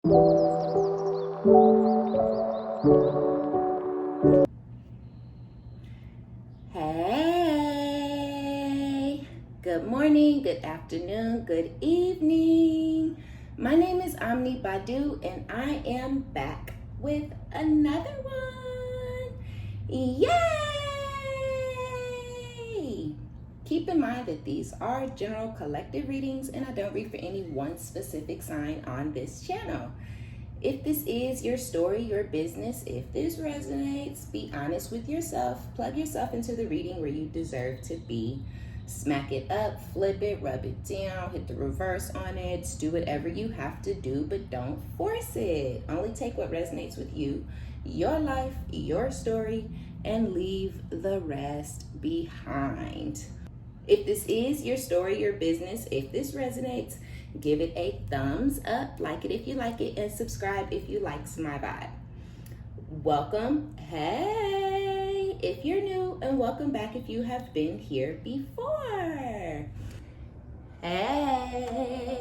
Hey, good morning, good afternoon, good evening. My name is OmniBadu and I am back with another one. Yay! Keep in mind that these are general collective readings and I don't read for any one specific sign on this channel. If this is your story, your business, if this resonates, be honest with yourself. Plug yourself into the reading where you deserve to be. Smack it up, flip it, rub it down, hit the reverse on it. Do whatever you have to do, but don't force it. Only take what resonates with you, your life, your story, and leave the rest behind. If this is your story, your business, if this resonates, give it a thumbs up, like it if you like it, and subscribe if you likes my vibe. Welcome, hey, if you're new, and welcome back if you have been here before. Hey.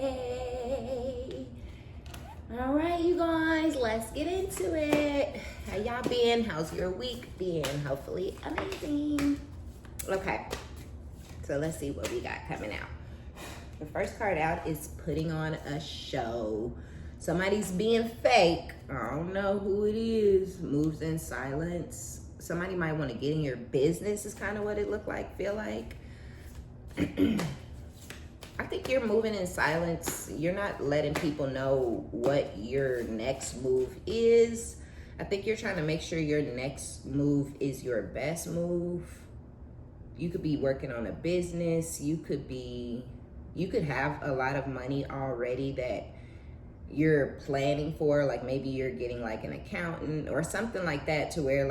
All right, you guys, let's get into it. How y'all been? How's your week been? Hopefully amazing. Okay, so let's see what we got coming out. The first card out is putting on a show. Somebody's being fake. I don't know who it is. Moves in silence. Somebody might want to get in your business is kind of what it looked like, feel like. I think you're moving in silence. You're not letting people know what your next move is. I think you're trying to make sure your next move is your best move. You could be working on a business. You could have a lot of money already that you're planning for, like maybe you're getting like an accountant or something like that, to where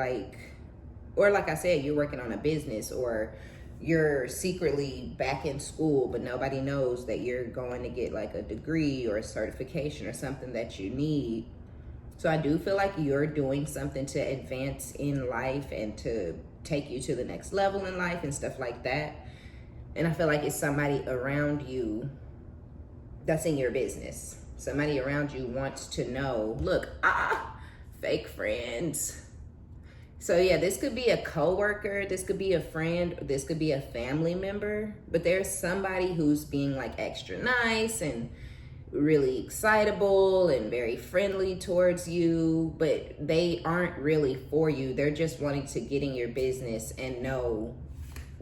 or like I said, you're working on a business, or you're secretly back in school, but nobody knows that you're going to get like a degree or a certification or something that you need. So I do feel like you're doing something to advance in life and to take you to the next level in life and stuff like that. And I feel like it's somebody around you that's in your business. Somebody around you wants to know, look, fake friends. So yeah, this could be a coworker, this could be a friend, this could be a family member, but there's somebody who's being like extra nice and really excitable and very friendly towards you, but they aren't really for you. They're just wanting to get in your business and know,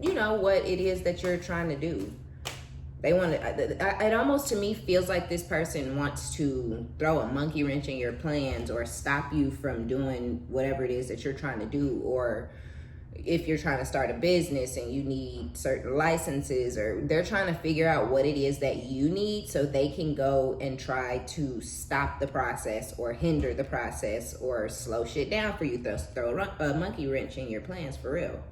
you know, what it is that you're trying to do. They want to, it almost to me feels like this person wants to throw a monkey wrench in your plans or stop you from doing whatever it is that you're trying to do. Or if you're trying to start a business and you need certain licenses, or they're trying to figure out what it is that you need so they can go and try to stop the process or hinder the process or slow shit down for you, throw a monkey wrench in your plans, for real.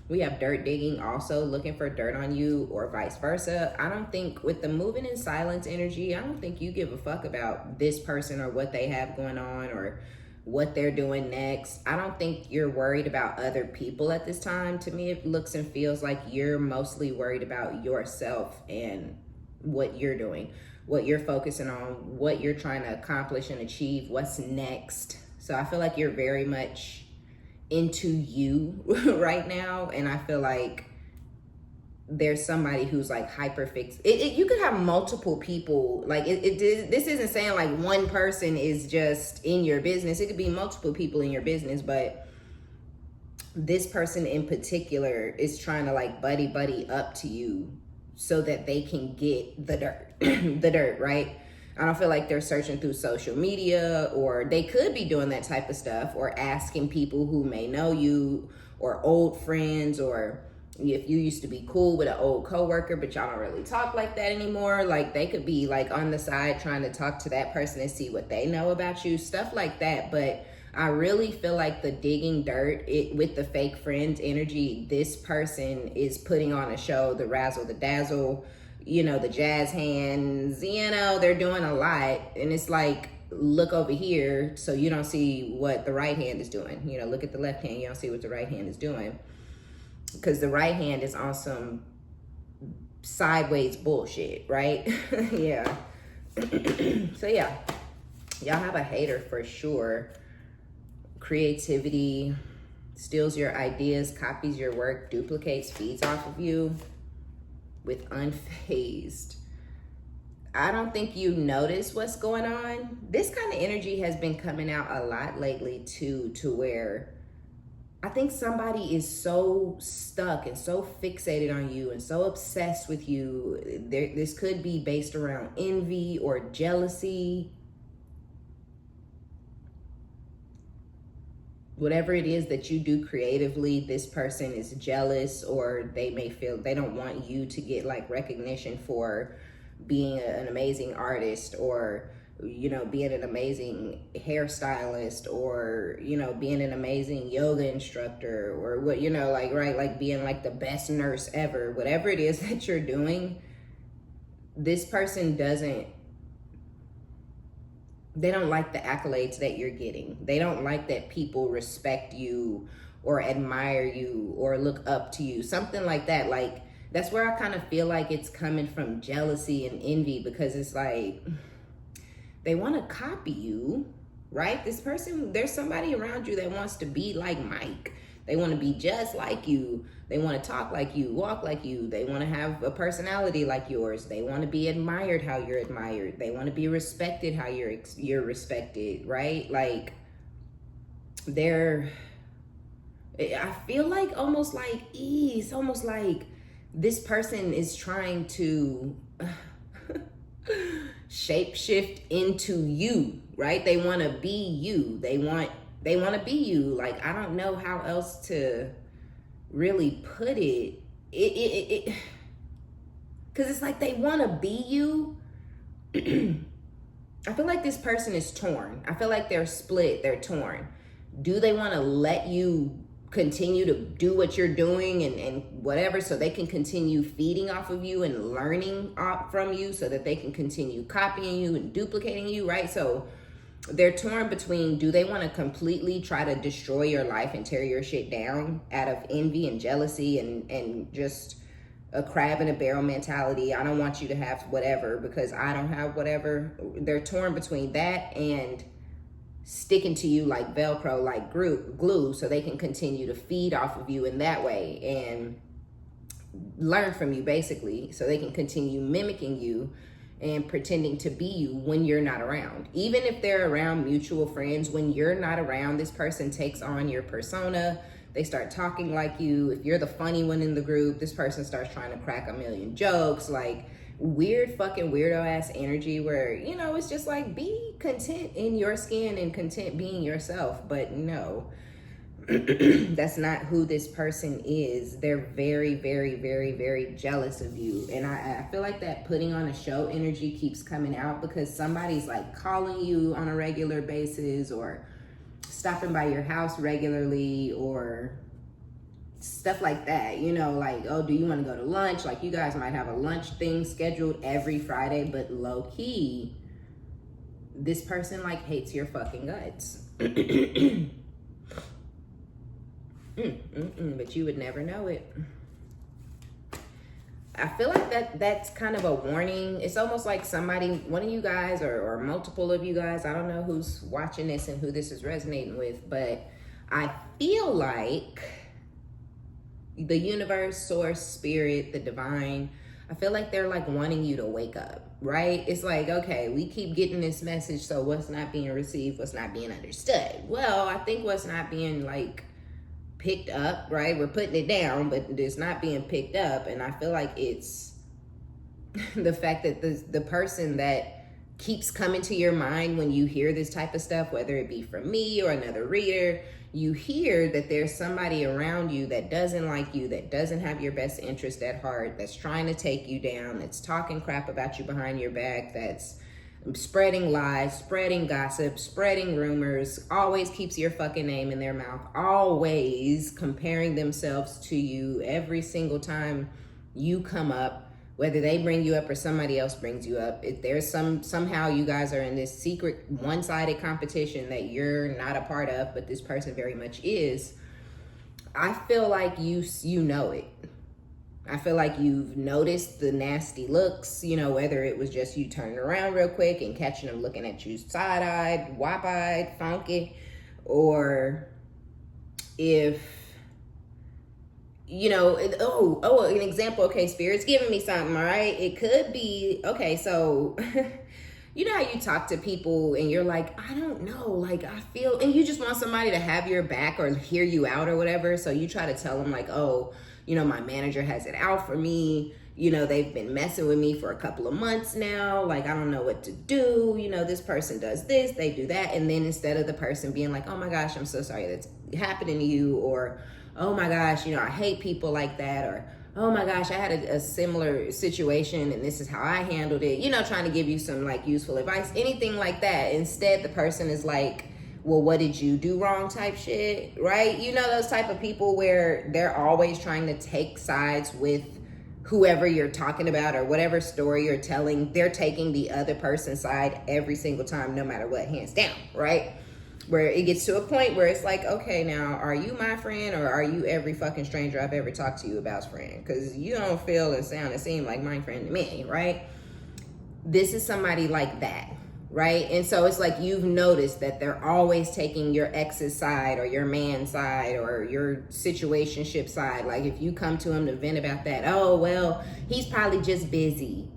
We have dirt digging, also looking for dirt on you, or vice versa. I don't think, with the moving in silence energy, I don't think you give a fuck about this person or what they have going on or what they're doing next. I don't think you're worried about other people at this time. To me, it looks and feels like you're mostly worried about yourself and what you're doing, what you're focusing on, what you're trying to accomplish and achieve, what's next. So I feel like you're very much into you right now, and I feel like there's somebody who's like hyper fixed. You could have multiple people. Like this isn't saying like one person is just in your business. It could be multiple people in your business, but this person in particular is trying to like buddy up to you so that they can get the dirt, the dirt, right? I don't feel like they're searching through social media, or they could be doing that type of stuff, or asking people who may know you, or old friends, or if you used to be cool with an old coworker, but y'all don't really talk like that anymore. Like they could be like on the side trying to talk to that person and see what they know about you, stuff like that. But I really feel like the digging dirt with the fake friends energy, this person is putting on a show, the razzle, the dazzle, you know, the jazz hands, you know, they're doing a lot. And it's like, look over here so you don't see what the right hand is doing. You know, look at the left hand, you don't see what the right hand is doing. Because the right hand is on some sideways bullshit, right? Yeah. So yeah, Y'all have a hater for sure. Creativity, steals your ideas, copies your work, duplicates, feeds off of you with unfazed. I don't think you notice what's going on. This kind of energy has been coming out a lot lately too, to where I think somebody is so stuck and so fixated on you and so obsessed with you. This could be based around envy or jealousy. Whatever it is that you do creatively, this person is jealous, or they may feel they don't want you to get like recognition for being an amazing artist, or, you know, being an amazing hairstylist, or, you know, being an amazing yoga instructor, or what, you know, like, right, like being like the best nurse ever. Whatever it is that you're doing, this person they don't like the accolades that you're getting. They don't like that people respect you or admire you or look up to you, something like that. Like, that's where I kind of feel like it's coming from, jealousy and envy, because it's like they want to copy you, right? This person, there's somebody around you that wants to be like Mike. They want to be just like you. They want to talk like you, walk like you. They want to have a personality like yours. They want to be admired how you're admired. They want to be respected how you're respected, right? Like, I feel like almost like it's almost like this person is trying to shapeshift into you, right? They want to be you. They want to be you. Like, I don't know how else to really put it. Because it's like they want to be you. I feel like this person is torn. I feel like they're split. They're torn. Do they want to let you continue to do what you're doing and whatever, so they can continue feeding off of you and learning from you, so that they can continue copying you and duplicating you, right? So they're torn between, do they want to completely try to destroy your life and tear your shit down out of envy and jealousy and just a crab in a barrel mentality? I don't want you to have whatever because I don't have whatever. They're torn between that and sticking to you like Velcro, like glue, so they can continue to feed off of you in that way and learn from you, basically, so they can continue mimicking you and pretending to be you when you're not around. Even if they're around mutual friends, when you're not around, this person takes on your persona. They start talking like you. If you're the funny one in the group, this person starts trying to crack a million jokes, like weird fucking weirdo ass energy where, you know, it's just like, be content in your skin and content being yourself. But no, that's not who this person is. They're very, very, very, very jealous of you. And I feel like that putting on a show energy keeps coming out because somebody's like calling you on a regular basis or stopping by your house regularly or stuff like that, you know, like, oh, do you want to go to lunch? Like, you guys might have a lunch thing scheduled every Friday, but low key, this person like hates your fucking guts. But you would never know it. I feel like that's kind of a warning. It's almost like somebody, one of you guys or multiple of you guys, I don't know who's watching this and who this is resonating with, but I feel like the universe, source, spirit, the divine, I feel like they're like wanting you to wake up, right? It's like, okay, we keep getting this message, so what's not being received, what's not being understood? Well, I think what's not being like picked up, right? We're putting it down, but it's not being picked up. And I feel like it's the fact that the person that keeps coming to your mind when you hear this type of stuff, whether it be from me or another reader, you hear that there's somebody around you that doesn't like you, that doesn't have your best interest at heart, that's trying to take you down, that's talking crap about you behind your back, that's spreading lies, spreading gossip, spreading rumors, always keeps your fucking name in their mouth, always comparing themselves to you every single time you come up, whether they bring you up or somebody else brings you up. If there's somehow you guys are in this secret one-sided competition that you're not a part of, but this person very much is, I feel like you know it. I feel like you've noticed the nasty looks, you know, whether it was just you turning around real quick and catching them looking at you side-eyed, wop-eyed, funky, or if, you know, an example, okay, Spirit's giving me something, all right? It could be, okay, so, you know how you talk to people and you're like, I don't know, like, I feel, and you just want somebody to have your back or hear you out or whatever, so you try to tell them like, oh, you know, my manager has it out for me. You know, they've been messing with me for a couple of months now. Like, I don't know what to do. You know, this person does this, they do that. And then instead of the person being like, oh my gosh, I'm so sorry that's happening to you. Or, oh my gosh, you know, I hate people like that. Or, oh my gosh, I had a similar situation and this is how I handled it. You know, trying to give you some like useful advice, anything like that. Instead, the person is like, well, what did you do wrong type shit, right? You know, those type of people where they're always trying to take sides with whoever you're talking about or whatever story you're telling. They're taking the other person's side every single time, no matter what, hands down, right? Where it gets to a point where it's like, okay, now, are you my friend or are you every fucking stranger I've ever talked to you about's friend? Because you don't feel and sound and seem like my friend to me, right? This is somebody like that. Right? And so it's like you've noticed that they're always taking your ex's side or your man's side or your situationship side. Like if you come to him to vent about that, oh, well, he's probably just busy.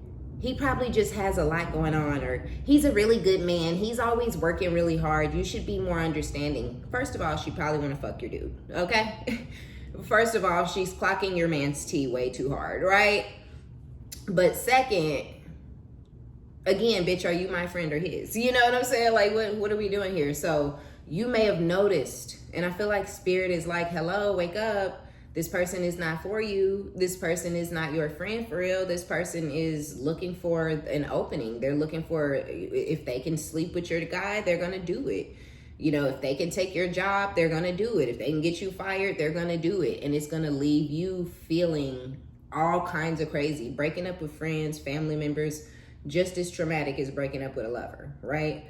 He probably just has a lot going on, or he's a really good man. He's always working really hard. You should be more understanding. First of all, she probably want to fuck your dude. Okay? First of all, she's clocking your man's tea way too hard, right? But second, again, bitch, are you my friend or his? You know what I'm saying? Like, what are we doing here? So you may have noticed, and I feel like Spirit is like, hello, wake up. This person is not for you. This person is not your friend for real. This person is looking for an opening. They're looking for, if they can sleep with your guy, they're going to do it. You know, if they can take your job, they're going to do it. If they can get you fired, they're going to do it. And it's going to leave you feeling all kinds of crazy. Breaking up with friends, family members, just as traumatic as breaking up with a lover, right?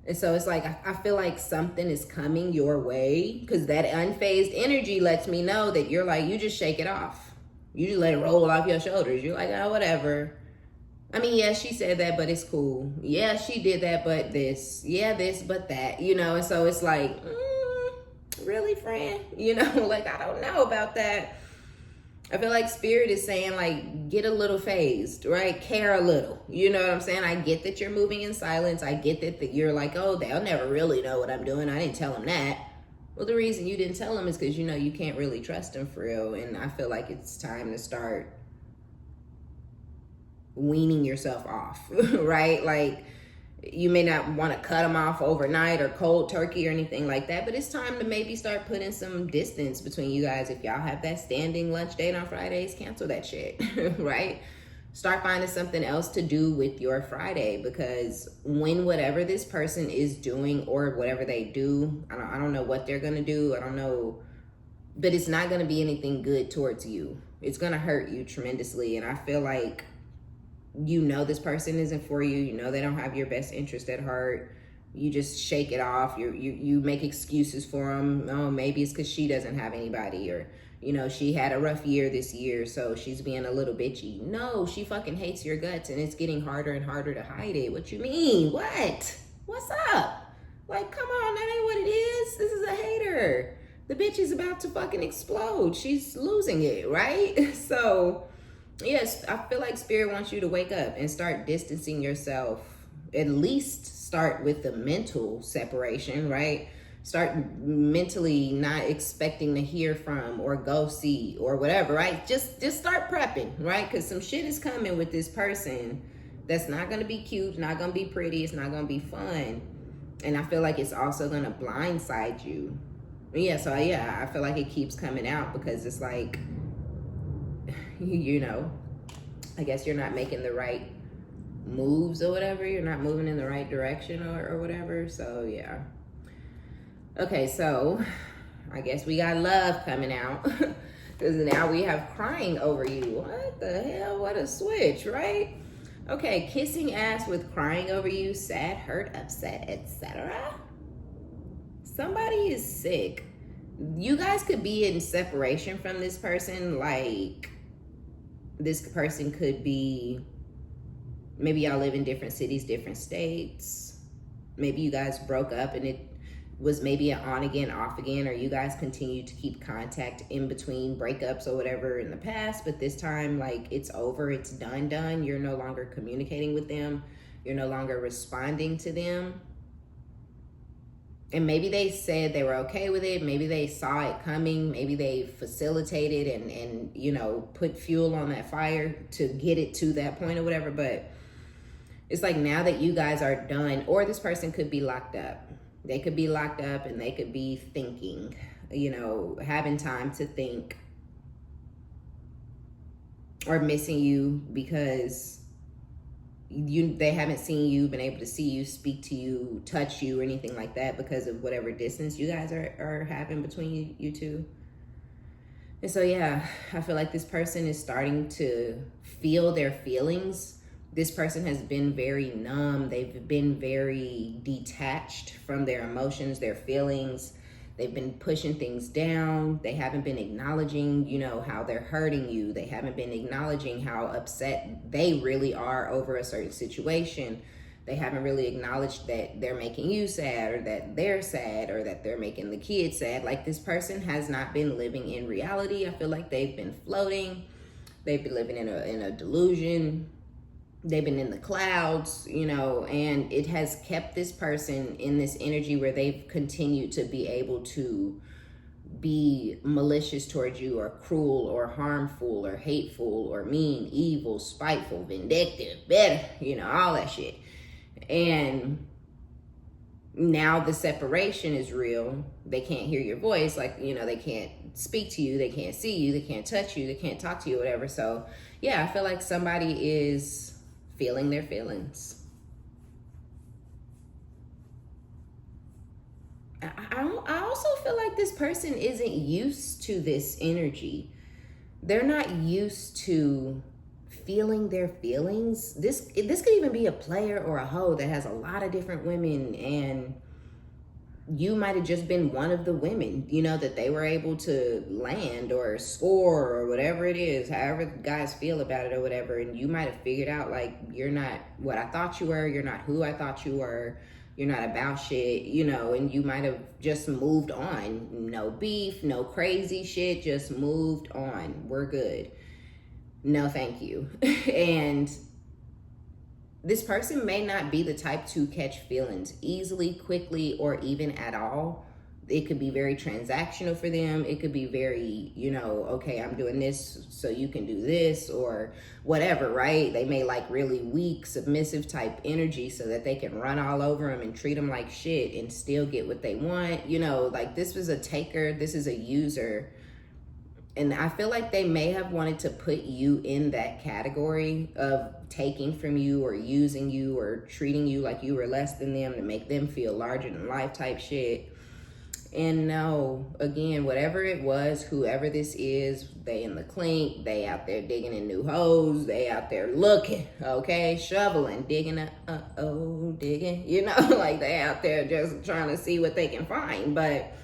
And so it's like, I feel like something is coming your way because that unfazed energy lets me know that you're like, you just shake it off. You just let it roll off your shoulders. You're like, oh, whatever. I mean, yeah, she said that, but it's cool. Yeah, she did that, but this. Yeah, this, but that, you know? And so it's like, really, friend? You know, like, I don't know about that. I feel like Spirit is saying, like, get a little phased, right? Care a little. You know what I'm saying? I get that you're moving in silence. I get that you're like, oh, they'll never really know what I'm doing. I didn't tell them that. Well, the reason you didn't tell them is because, you know, you can't really trust them for real. And I feel like it's time to start weaning yourself off, right? Like, you may not want to cut them off overnight or cold turkey or anything like that, but it's time to maybe start putting some distance between you guys. If y'all have that standing lunch date on Fridays, cancel that shit, right? Start finding something else to do with your Friday, because when whatever this person is doing or whatever they do, I don't know what they're going to do. I don't know, but it's not going to be anything good towards you. It's going to hurt you tremendously. And I feel like, you know, this person isn't for you. You know, they don't have your best interest at heart. You just shake it off. You make excuses for them. Oh, maybe it's because she doesn't have anybody, or, you know, she had a rough year this year, so she's being a little bitchy. No, she fucking hates your guts, and it's getting harder and harder to hide it. What you mean? What? What's up? Like, come on, that ain't what it is. This is a hater. The bitch is about to fucking explode. She's losing it, right? So, yes, I feel like Spirit wants you to wake up and start distancing yourself. At least start with the mental separation, right? Start mentally not expecting to hear from or go see or whatever, right? Just start prepping, right? Because some shit is coming with this person that's not going to be cute, not going to be pretty, it's not going to be fun. And I feel like it's also going to blindside you. Yeah, so yeah, I feel like it keeps coming out because it's like, you know, I guess you're not making the right moves or whatever. You're not moving in the right direction or whatever. So yeah. Okay, so I guess we got love coming out because now we have crying over you. What the hell? What a switch, right? Okay, kissing ass with crying over you, sad, hurt, upset, etc. Somebody is sick. You guys could be in separation from this person, like This person could be, maybe y'all live in different cities, different states. Maybe you guys broke up and it was maybe an on again, off again, or you guys continue to keep contact in between breakups or whatever in the past, but this time, like, it's over, it's done. You're no longer communicating with them. You're no longer responding to them. And maybe they said they were okay with it. Maybe they saw it coming. Maybe they facilitated and you know, put fuel on that fire to get it to that point or whatever. But it's like, now that you guys are done, or this person could be locked up. They could be locked up and they could be thinking, you know, having time to think, or missing you because they haven't seen you, been able to see you, speak to you, touch you, or anything like that because of whatever distance you guys are having between you two. And so, yeah, I feel like this person is starting to feel their feelings. This person has been very numb. They've been very detached from their emotions, their feelings. They've been pushing things down. They haven't been acknowledging, you know, how they're hurting you. They haven't been acknowledging how upset they really are over a certain situation. They haven't really acknowledged that they're making you sad, or that they're sad, or that they're making the kids sad. Like, this person has not been living in reality. I feel like they've been floating. They've been living in a delusion. They've been in the clouds, you know, and it has kept this person in this energy where they've continued to be able to be malicious towards you, or cruel, or harmful, or hateful, or mean, evil, spiteful, vindictive, bitter, you know, all that shit. And now the separation is real. They can't hear your voice. Like, you know, they can't speak to you. They can't see you. They can't touch you. They can't talk to you, whatever. So, yeah, I feel like somebody is feeling their feelings. I also feel like this person isn't used to this energy. They're not used to feeling their feelings. This could even be a player or a hoe that has a lot of different women, and you might have just been one of the women, you know, that they were able to land or score or whatever it is, however guys feel about it or whatever. And you might have figured out, like, you're not what I thought you were. You're not who I thought you were. You're not about shit, you know, and you might have just moved on. No beef, no crazy shit, just moved on. We're good. No, thank you. And this person may not be the type to catch feelings easily, quickly, or even at all. It could be very transactional for them. It could be very, you know, okay, I'm doing this so you can do this, or whatever, right? They may like really weak, submissive type energy so that they can run all over them and treat them like shit and still get what they want. You know, like, this was a taker. This is a user. And I feel like they may have wanted to put you in that category of taking from you, or using you, or treating you like you were less than them to make them feel larger than life type shit. And no, again, whatever it was, whoever this is, they in the clink, they out there digging in new holes, they out there looking, okay, shoveling, digging, digging, you know, like they out there just trying to see what they can find. But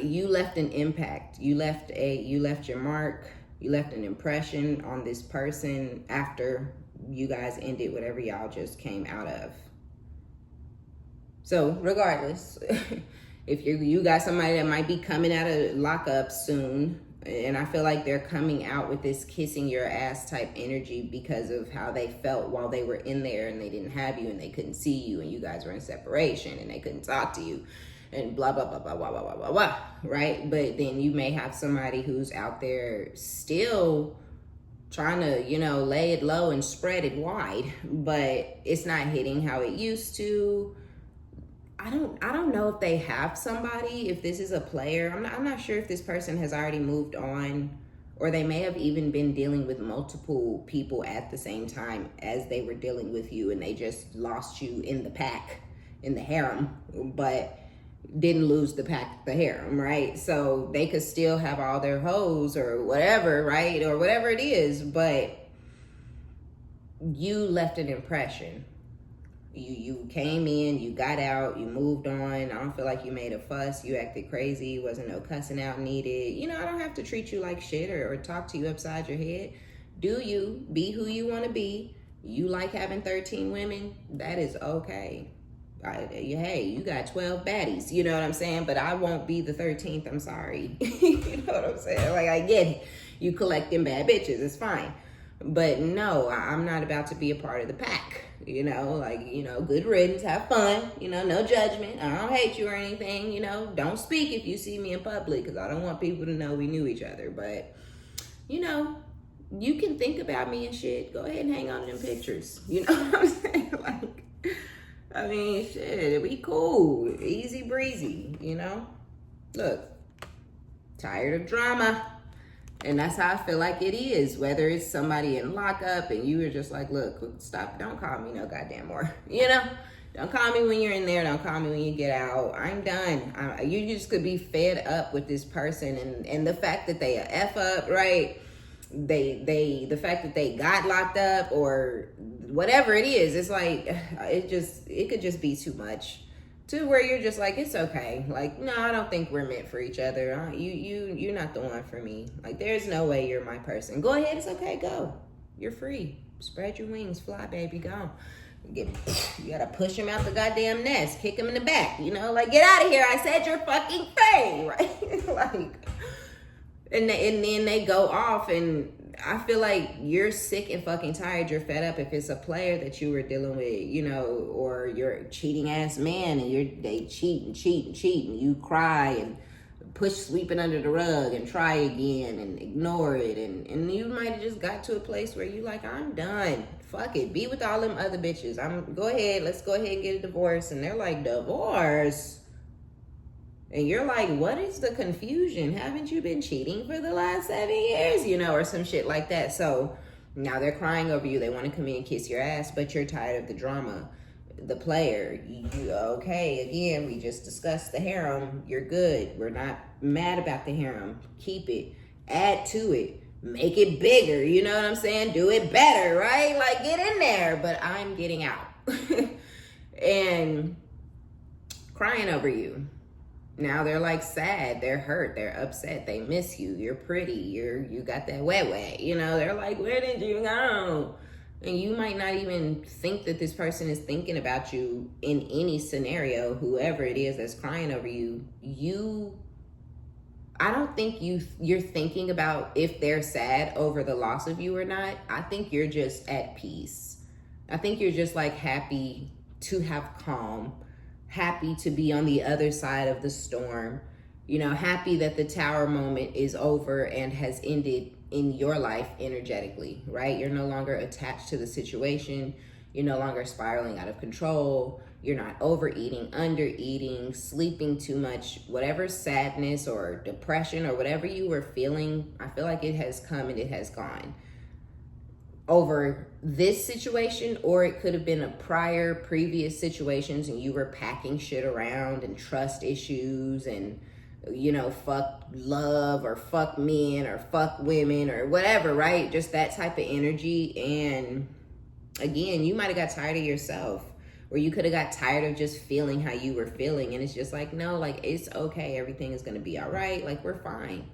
you left an impact. You left your mark. You left an impression on this person after you guys ended whatever y'all just came out of. So regardless, if you got somebody that might be coming out of lockup soon, and I feel like they're coming out with this kissing your ass type energy because of how they felt while they were in there and they didn't have you and they couldn't see you and you guys were in separation and they couldn't talk to you. And blah, blah, blah, blah, blah, blah, blah, blah, blah, right? But then you may have somebody who's out there still trying to, you know, lay it low and spread it wide, but it's not hitting how it used to. I don't know if they have somebody, if this is a player. I'm not sure if this person has already moved on, or they may have even been dealing with multiple people at the same time as they were dealing with you, and they just lost you in the pack, in the harem, but didn't lose the pack, the harem, right? So they could still have all their hoes or whatever, right? Or whatever it is, but you left an impression. You came in, you got out, you moved on. I don't feel like you made a fuss, you acted crazy, wasn't no cussing out needed. You know, I don't have to treat you like shit or talk to you upside your head. Do you, be who you want to be. You like having 13 women, that is okay. Hey, you got 12 baddies, you know what I'm saying? But I won't be the 13th, I'm sorry. You know what I'm saying? Like, I get it. You collecting bad bitches, it's fine. But no, I'm not about to be a part of the pack. You know, like, you know, good riddance, have fun, you know, no judgment. I don't hate you or anything, you know. Don't speak if you see me in public, because I don't want people to know we knew each other. But, you know, you can think about me and shit. Go ahead and hang on to them pictures. You know what I'm saying? Like, I mean, shit, we cool. Easy breezy, you know? Look, tired of drama. And that's how I feel like it is. Whether it's somebody in lockup and you were just like, look, stop, don't call me no goddamn more. You know? Don't call me when you're in there. Don't call me when you get out. I'm done. You just could be fed up with this person. And the fact that they F up, right? The fact that they got locked up or whatever it is, it's like, it could just be too much. To where you're just like, it's okay. Like, no, I don't think we're meant for each other. You're not the one for me. Like, there's no way you're my person. Go ahead, it's okay, go. You're free. Spread your wings, fly, baby, go. You gotta push him out the goddamn nest, kick him in the back, you know? Like, get out of here, I said you're fucking free, right? Like, and then they go off, and I feel like you're sick and fucking tired. You're fed up if it's a player that you were dealing with, you know, or you're a cheating ass man and they cheat and you cry and push sweeping under the rug and try again and ignore it. And you might have just got to a place where you like, I'm done. Fuck it. Be with all them other bitches. Go ahead. Let's go ahead and get a divorce. And they're like, divorce? And you're like, what is the confusion? Haven't you been cheating for the last 7 years? You know, or some shit like that. So now they're crying over you. They want to come in and kiss your ass, but you're tired of the drama. The player, okay, again, we just discussed the harem. You're good. We're not mad about the harem. Keep it. Add to it. Make it bigger. You know what I'm saying? Do it better, right? Like, get in there. But I'm getting out. And crying over you. Now they're like sad, they're hurt, they're upset, they miss you, you're pretty, you got that wet, you know, they're like, where did you go? And you might not even think that this person is thinking about you in any scenario, whoever it is that's crying over you. I don't think you're thinking about if they're sad over the loss of you or not. I think you're just at peace. I think you're just like happy to have calm. Happy to be on the other side of the storm, you know, happy that the tower moment is over and has ended in your life energetically, right? You're no longer attached to the situation. You're no longer spiraling out of control. You're not overeating, undereating, sleeping too much, whatever sadness or depression or whatever you were feeling. I feel like it has come and it has gone over this situation, or it could have been a previous situations and you were packing shit around and trust issues and, you know, fuck love or fuck men or fuck women or whatever, right? Just that type of energy. And again, you might have got tired of yourself, or you could have got tired of just feeling how you were feeling. And it's just like, no, like, it's okay. Everything is going to be all right. Like, we're fine.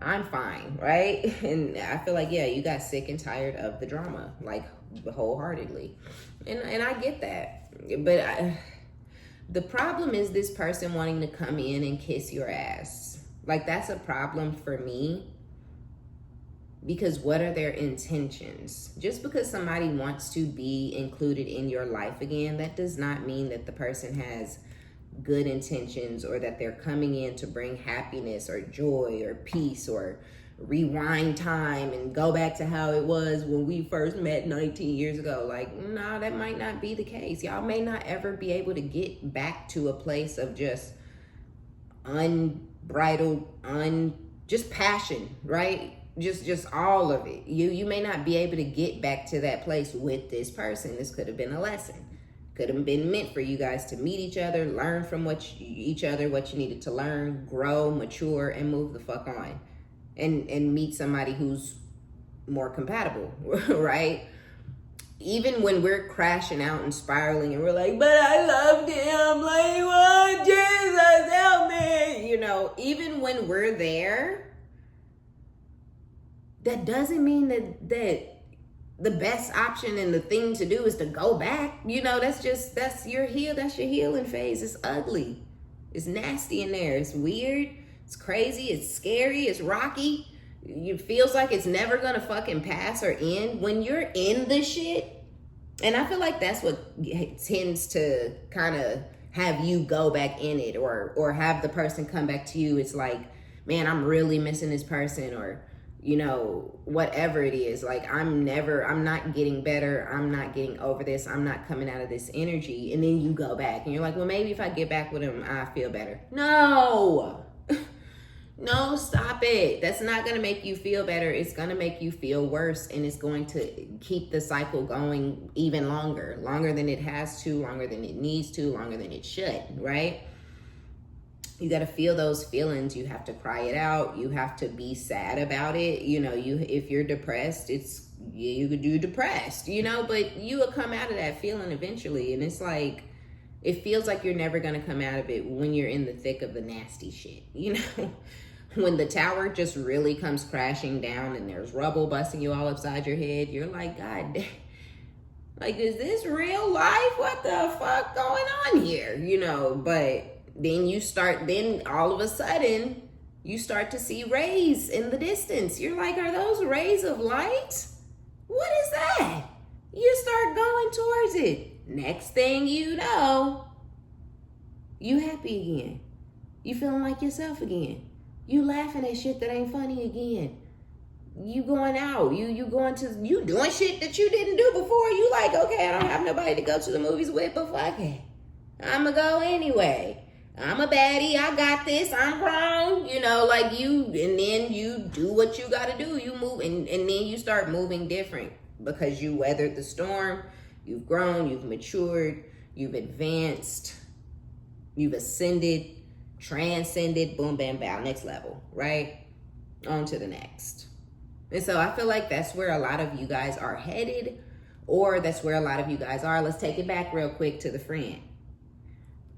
I'm fine, right? And I feel like, yeah, you got sick and tired of the drama, like, wholeheartedly. And I get that. But the problem is this person wanting to come in and kiss your ass. Like, that's a problem for me. Because what are their intentions? Just because somebody wants to be included in your life again, that does not mean that the person has good intentions or that they're coming in to bring happiness or joy or peace or rewind time and go back to how it was when we first met 19 years ago. Like, no, that might not be the case. Y'all may not ever be able to get back to a place of just unbridled, just passion, right? Just all of it. You may not be able to get back to that place with this person. This could have been a lesson. Could have been meant for you guys to meet each other, learn from each other, what you needed to learn, grow, mature, and move the fuck on. And meet somebody who's more compatible, right? even when we're crashing out and spiraling and we're like, but I loved him, like, oh, Jesus, help me. You know, even when we're there, that doesn't mean that the best option and the thing to do is to go back. You know, that's your healing phase. It's ugly. It's nasty in there. It's weird. It's crazy. It's scary. It's rocky. It feels like it's never gonna fucking pass or end. When you're in the shit, and I feel like that's what tends to kind of have you go back in it, or have the person come back to you. It's like, man, I'm really missing this person, or, you know, whatever it is. Like, I'm not getting better. I'm not getting over this. I'm not coming out of this energy. And then you go back and you're like, well, maybe if I get back with him, I feel better. No. No, stop it. That's not going to make you feel better. It's going to make you feel worse, and it's going to keep the cycle going even longer than it has to, longer than it needs to, longer than it should, right? You got to feel those feelings. You have to cry it out. You have to be sad about it. You know, if you're depressed, you could do depressed, you know, but you will come out of that feeling eventually. And it's like, it feels like you're never going to come out of it when you're in the thick of the nasty shit, you know? When the tower just really comes crashing down and there's rubble busting you all upside your head, you're like, God damn, like, is this real life? What the fuck going on here? You know, but then all of a sudden, you start to see rays in the distance. You're like, are those rays of light? What is that? You start going towards it. Next thing you know, you happy again. You feeling like yourself again. You laughing at shit that ain't funny again. You going out. You doing shit that you didn't do before. You like, okay, I don't have nobody to go to the movies with, but fuck it, I'ma go anyway. I'm a baddie. I got this. I'm grown. You know, like and then you do what you gotta do. You move, and then you start moving different because you weathered the storm. You've grown. You've matured. You've advanced. You've ascended. Transcended, boom, bam, bow, next level, right? On to the next. And so I feel like that's where a lot of you guys are headed, or that's where a lot of you guys are. Let's take it back real quick to the friend.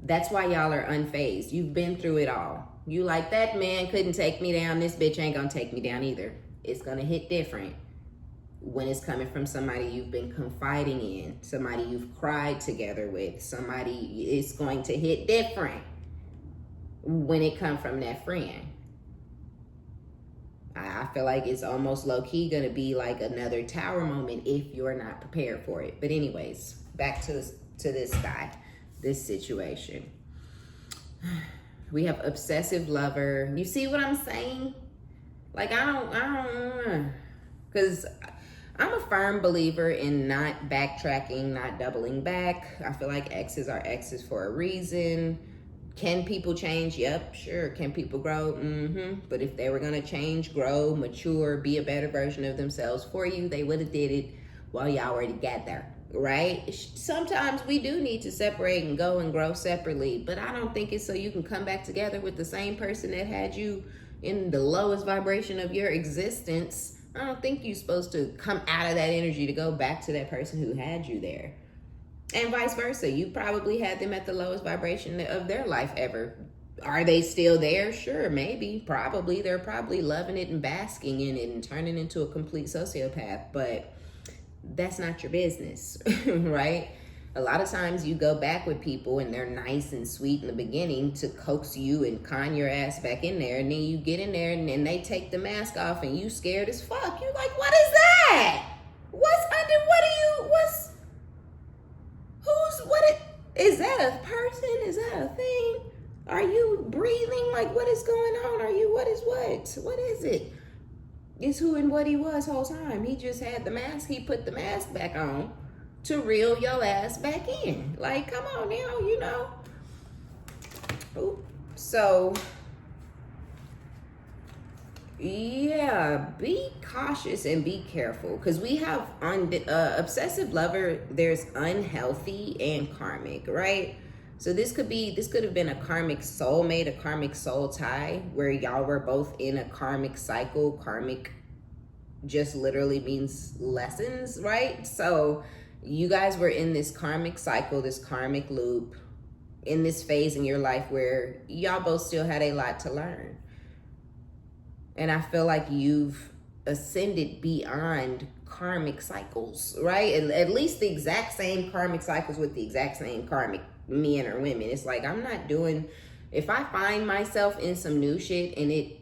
That's why y'all are unfazed. You've been through it all. You like, that man couldn't take me down. This bitch ain't gonna take me down either. It's gonna hit different when it's coming from somebody you've been confiding in, somebody you've cried together with, somebody. It's going to hit different when it comes from that friend. I feel like it's almost low-key gonna be like another tower moment if you're not prepared for it. But anyways, back to this guy, this situation. We have obsessive lover. You see what I'm saying? Like, I don't, because I'm a firm believer in not backtracking, not doubling back. I feel like exes are exes for a reason. Can people change? Yep, sure. Can people grow? But if they were going to change, grow, mature, be a better version of themselves for you, they would have did it while y'all were together, right? Sometimes we do need to separate and go and grow separately, but I don't think it's so you can come back together with the same person that had you in the lowest vibration of your existence. I don't think you're supposed to come out of that energy to go back to that person who had you there. And vice versa. You probably had them at the lowest vibration of their life ever. Are they still there? Sure, maybe, probably. They're probably loving it and basking in it and turning into a complete sociopath. But that's not your business, right? A lot of times you go back with people and they're nice and sweet in the beginning to coax you and con your ass back in there. And then you get in there and then they take the mask off and you scared as fuck. You're like, what is that? Is that a person? Is that a thing? Are you breathing? Like, what is going on? What is it? It's who and what he was whole time. He just had the mask. He put the mask back on to reel your ass back in. Like, come on now, you know. Ooh. So, yeah, be cautious and be careful, because we have obsessive lover. There's unhealthy and karmic, right? So this could have been a karmic soulmate, a karmic soul tie, where y'all were both in a karmic cycle. Karmic just literally means lessons, right? So You guys were in this karmic cycle, this karmic loop, in this phase in your life where y'all both still had a lot to learn. And I feel like you've ascended beyond karmic cycles, right? At least the exact same karmic cycles with the exact same karmic men or women. It's like, I'm not doing, if I find myself in some new shit and it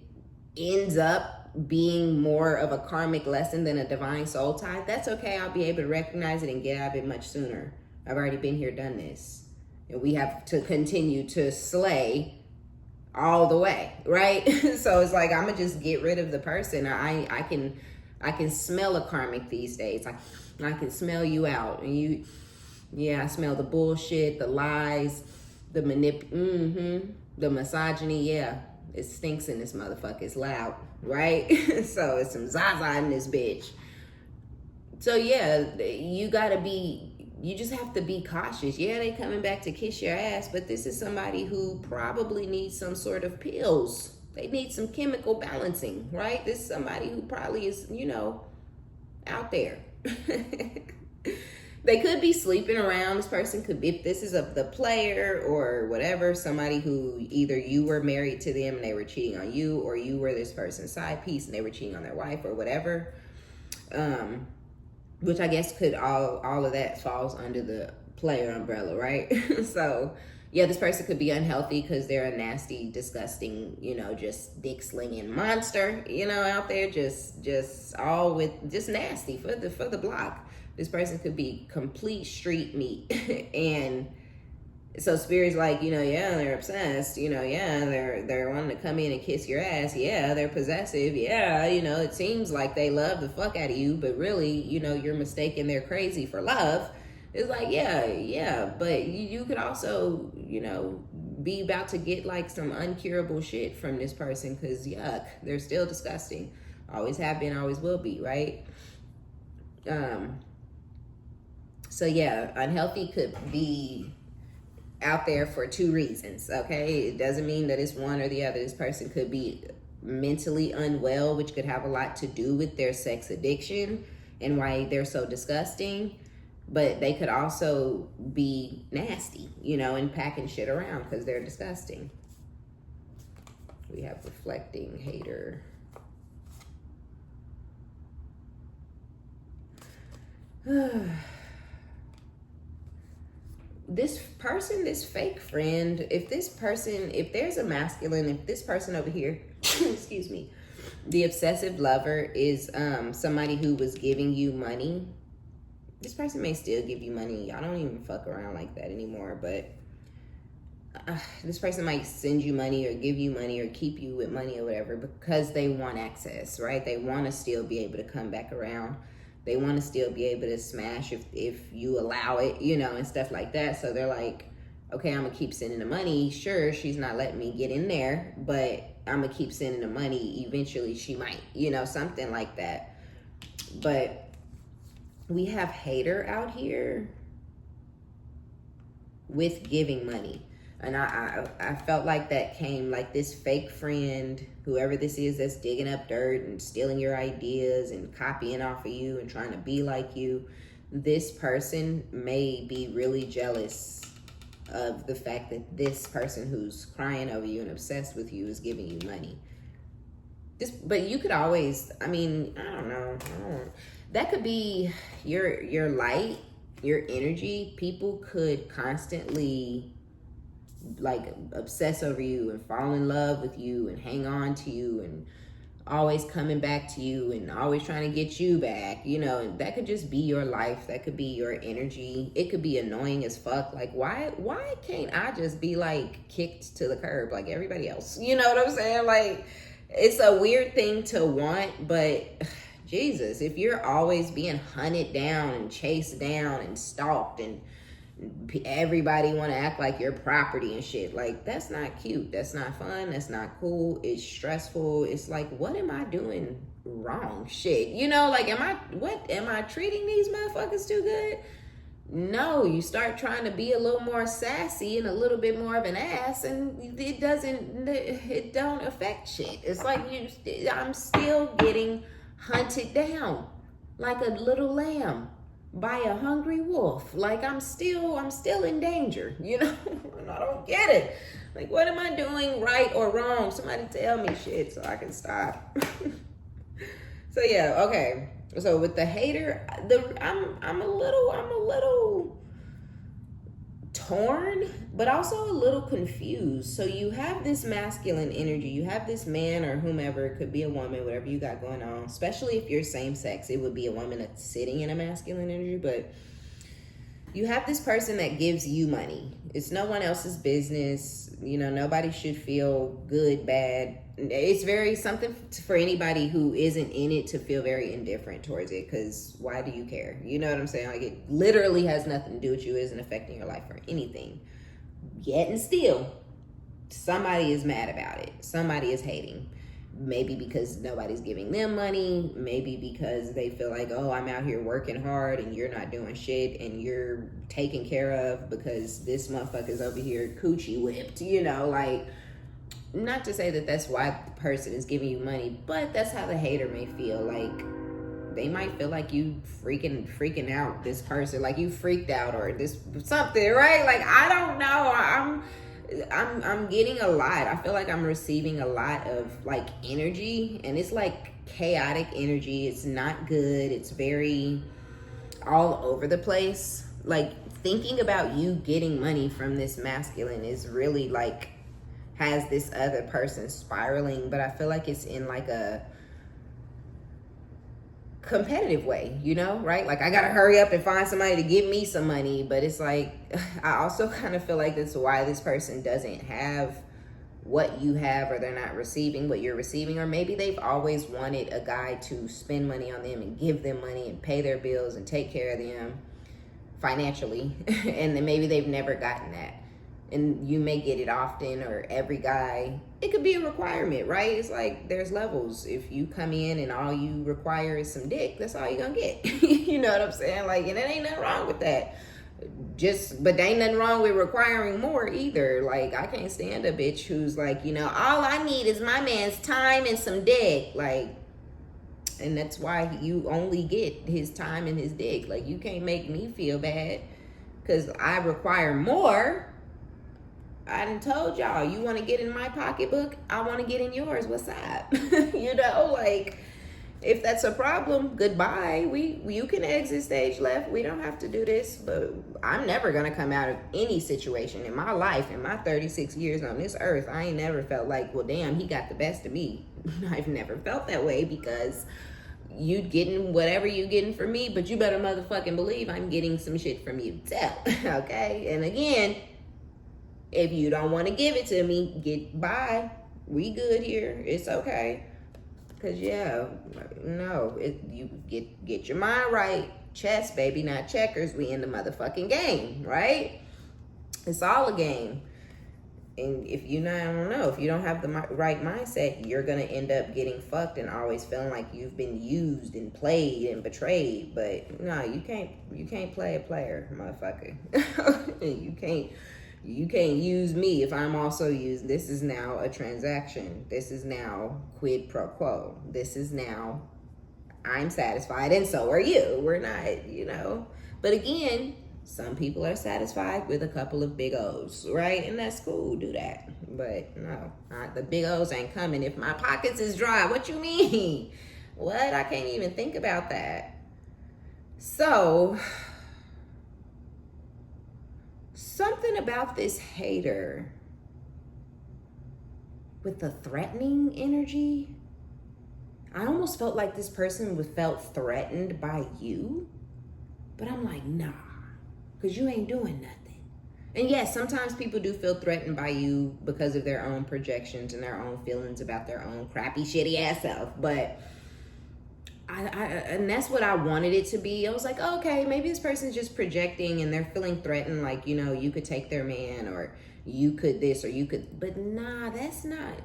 ends up being more of a karmic lesson than a divine soul tie, that's okay. I'll be able to recognize it and get out of it much sooner. I've already been here, done this. And we have to continue to slay all the way, right? So it's like, I'm gonna just get rid of the person. I can smell a karmic these days. I can smell you out, and I smell the bullshit, the lies, the the misogyny. Yeah, it stinks in this motherfucker. It's loud, right? So it's some Zaza in this bitch. So yeah, you just have to be cautious. Yeah, they coming back to kiss your ass, but this is somebody who probably needs some sort of pills. They need some chemical balancing, right? This is somebody who probably is, out there. They could be sleeping around. This person could be, if this is the player or whatever, somebody who either you were married to them and they were cheating on you, or you were this person's side piece and they were cheating on their wife or whatever. Which I guess could all of that falls under the player umbrella, right? So yeah, this person could be unhealthy because they're a nasty, disgusting, just dick slinging monster, out there, just all with just nasty for the block. This person could be complete street meat. And so spirit's like, yeah, they're obsessed, yeah, they're wanting to come in and kiss your ass. Yeah, they're possessive. Yeah, it seems like they love the fuck out of you, but really, you're mistaken they're crazy for love. It's like, yeah, but you could also, be about to get like some uncurable shit from this person because yuck, they're still disgusting. Always have been, always will be, right? So yeah, unhealthy could be out there for two reasons, okay? It doesn't mean that it's one or the other. This person could be mentally unwell, which could have a lot to do with their sex addiction and why they're so disgusting. But they could also be nasty, and packing shit around because they're disgusting. We have reflecting hater. This person, this fake friend, if there's a masculine, if this person over here, excuse me, the obsessive lover is somebody who was giving you money. This person may still give you money. I don't even fuck around like that anymore, but this person might send you money or give you money or keep you with money or whatever because they want access, right? They want to still be able to come back around. They want to still be able to smash if you allow it, and stuff like that. So they're like, okay, I'm going to keep sending the money. Sure, she's not letting me get in there, but I'm going to keep sending the money. Eventually she might, something like that. But we have hater out here with giving money. And I felt like that came like this fake friend, whoever this is that's digging up dirt and stealing your ideas and copying off of you and trying to be like you. This person may be really jealous of the fact that this person who's crying over you and obsessed with you is giving you money. But you could always, I don't know. That could be your light, your energy. People could constantly like obsess over you and fall in love with you and hang on to you and always coming back to you and always trying to get you back, and that could just be your life. That could be your energy. It could be annoying as fuck. Like, why can't I just be like kicked to the curb like everybody else? You know what I'm saying? Like, it's a weird thing to want, but Jesus, if you're always being hunted down and chased down and stalked and everybody want to act like your property and shit, like, that's not cute. That's not fun. That's not cool. It's stressful. It's like, what am I doing wrong? Shit, like, am I treating these motherfuckers too good? No, you start trying to be a little more sassy and a little bit more of an ass, and it don't affect shit. It's like I'm still getting hunted down like a little lamb. by a hungry wolf. Like I'm still in danger, you know? And I don't get it. Like, what am I doing right or wrong? Somebody tell me shit so I can stop. So yeah, okay. So with the hater, I'm a little torn, but also a little confused. So you have this masculine energy, you have this man or whomever, it could be a woman, whatever you got going on, especially if you're same sex, it would be a woman that's sitting in a masculine energy. But you have this person that gives you money. It's no one else's business. You know, nobody should feel good, bad. It's very something for anybody who isn't in it to feel very indifferent towards it, because why do you care? You know what I'm saying? Like, it literally has nothing to do with you, isn't affecting your life or anything. Yet and still, somebody is mad about it. Somebody is hating. Maybe because nobody's giving them money. Maybe because they feel like, oh, I'm out here working hard and you're not doing shit and you're taken care of because this motherfucker's over here coochie whipped, you know, like, not to say that that's why the person is giving you money, but that's how the hater may feel. Like, they might feel like you freaking out this person, like you freaked out or this something, right? Like, I don't know. I'm getting a lot. I feel like I'm receiving a lot of like energy, and it's like chaotic energy. It's not good. It's very all over the place. Like, thinking about you getting money from this masculine is really like has this other person spiraling, but I feel like it's in like a competitive way, you know, right? Like, I gotta hurry up and find somebody to give me some money, but it's like, I also kind of feel like that's why this person doesn't have what you have, or they're not receiving what you're receiving, or maybe they've always wanted a guy to spend money on them and give them money and pay their bills and take care of them financially, and then maybe they've never gotten that. And you may get it often, or every guy, it could be a requirement, right? It's like there's levels. If you come in and all you require is some dick, that's all you're gonna get. You know what I'm saying? Like, and there ain't nothing wrong with that. But there ain't nothing wrong with requiring more either. Like, I can't stand a bitch who's like, you know, all I need is my man's time and some dick. Like, and that's why you only get his time and his dick. Like, you can't make me feel bad because I require more. I done told y'all, you want to get in my pocketbook, I want to get in yours. What's up? You know, like, if that's a problem, goodbye. You can exit stage left. We don't have to do this. But I'm never going to come out of any situation in my life, in my 36 years on this earth. I ain't never felt like, well, damn, he got the best of me. I've never felt that way, because you getting whatever you getting from me, but you better motherfucking believe I'm getting some shit from you too. Okay? And again, if you don't want to give it to me, get by. We good here. It's okay. Cause yeah, no, you get your mind right. Chess, baby, not checkers. We in the motherfucking game, right? It's all a game. And if you not, I don't know, if you don't have the right mindset, you're gonna end up getting fucked and always feeling like you've been used and played and betrayed. But no, you can't play a player, motherfucker. You can't use me if I'm also used. This is now a transaction. This is now quid pro quo. This is now I'm satisfied and so are you. We're not, you know. But again, some people are satisfied with a couple of big O's, right? And that's cool, do that. But no, the big O's ain't coming if my pockets is dry. What you mean? What? I can't even think about that. So, something about this hater with the threatening energy, I almost felt like this person felt threatened by you. But I'm like, nah, because you ain't doing nothing. And yes, sometimes people do feel threatened by you because of their own projections and their own feelings about their own crappy, shitty ass self. But and that's what I wanted it to be. I was like, oh, okay, maybe this person's just projecting and they're feeling threatened, like, you know, you could take their man, or you could this, or you could, but nah, that's not,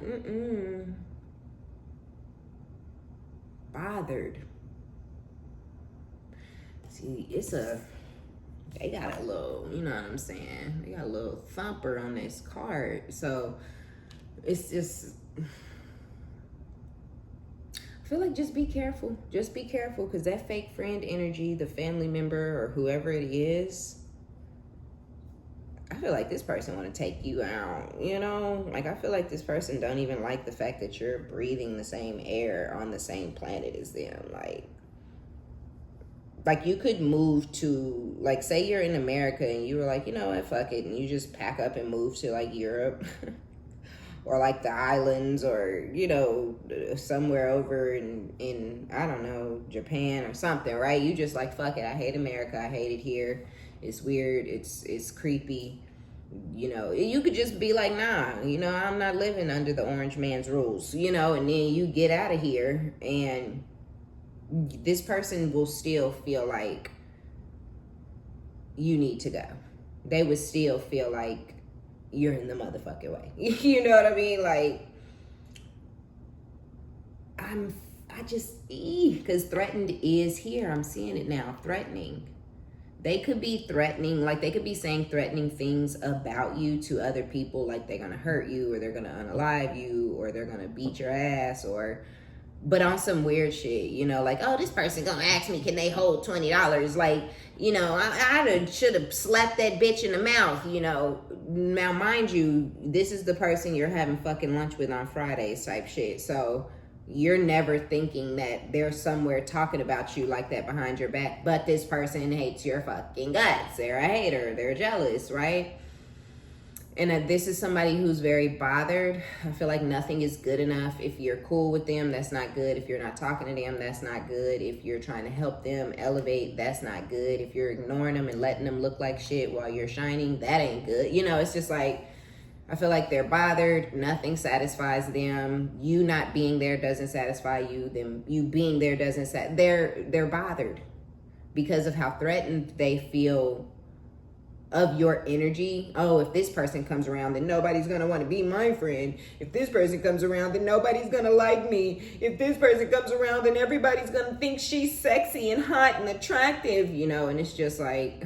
bothered. See, they got a little, you know what I'm saying? They got a little thumper on this card. So it's just, I feel like just be careful. Just be careful, because that fake friend energy, the family member or whoever it is, I feel like this person want to take you out, you know? Like, I feel like this person don't even like the fact that you're breathing the same air on the same planet as them. Like you could move to, like, say you're in America and you were like, you know what, fuck it, and you just pack up and move to, like, Europe or, like, the islands, or, you know, somewhere over in I don't know, Japan or something, right? You just like, fuck it, I hate America, I hate it here. It's weird, it's creepy. You know, you could just be like, nah, you know, I'm not living under the orange man's rules, you know, and then you get out of here, and this person will still feel like you need to go. They would still feel like you're in the motherfucking way. You know what I mean? Like, because threatened is here. I'm seeing it now. Threatening. They could be threatening, like they could be saying threatening things about you to other people, like they're gonna hurt you, or they're gonna unalive you, or they're gonna beat your ass, but on some weird shit, you know, like, oh, this person gonna ask me, can they hold $20? Like, you know, I should have slapped that bitch in the mouth, you know. Now, mind you, this is the person you're having fucking lunch with on Fridays type shit. So you're never thinking that they're somewhere talking about you like that behind your back, but this person hates your fucking guts. They're a hater. They're jealous, right? And this is somebody who's very bothered. I feel like nothing is good enough. If you're cool with them, that's not good. If you're not talking to them, that's not good. If you're trying to help them elevate, that's not good. If you're ignoring them and letting them look like shit while you're shining, that ain't good. You know, it's just like, I feel like they're bothered. Nothing satisfies them. You not being there doesn't satisfy you. Them you being there doesn't they're bothered because of how threatened they feel of your energy. Oh, if this person comes around, then nobody's gonna want to be my friend. If this person comes around, then nobody's gonna like me. If this person comes around, then everybody's gonna think she's sexy and hot and attractive, you know. And it's just like,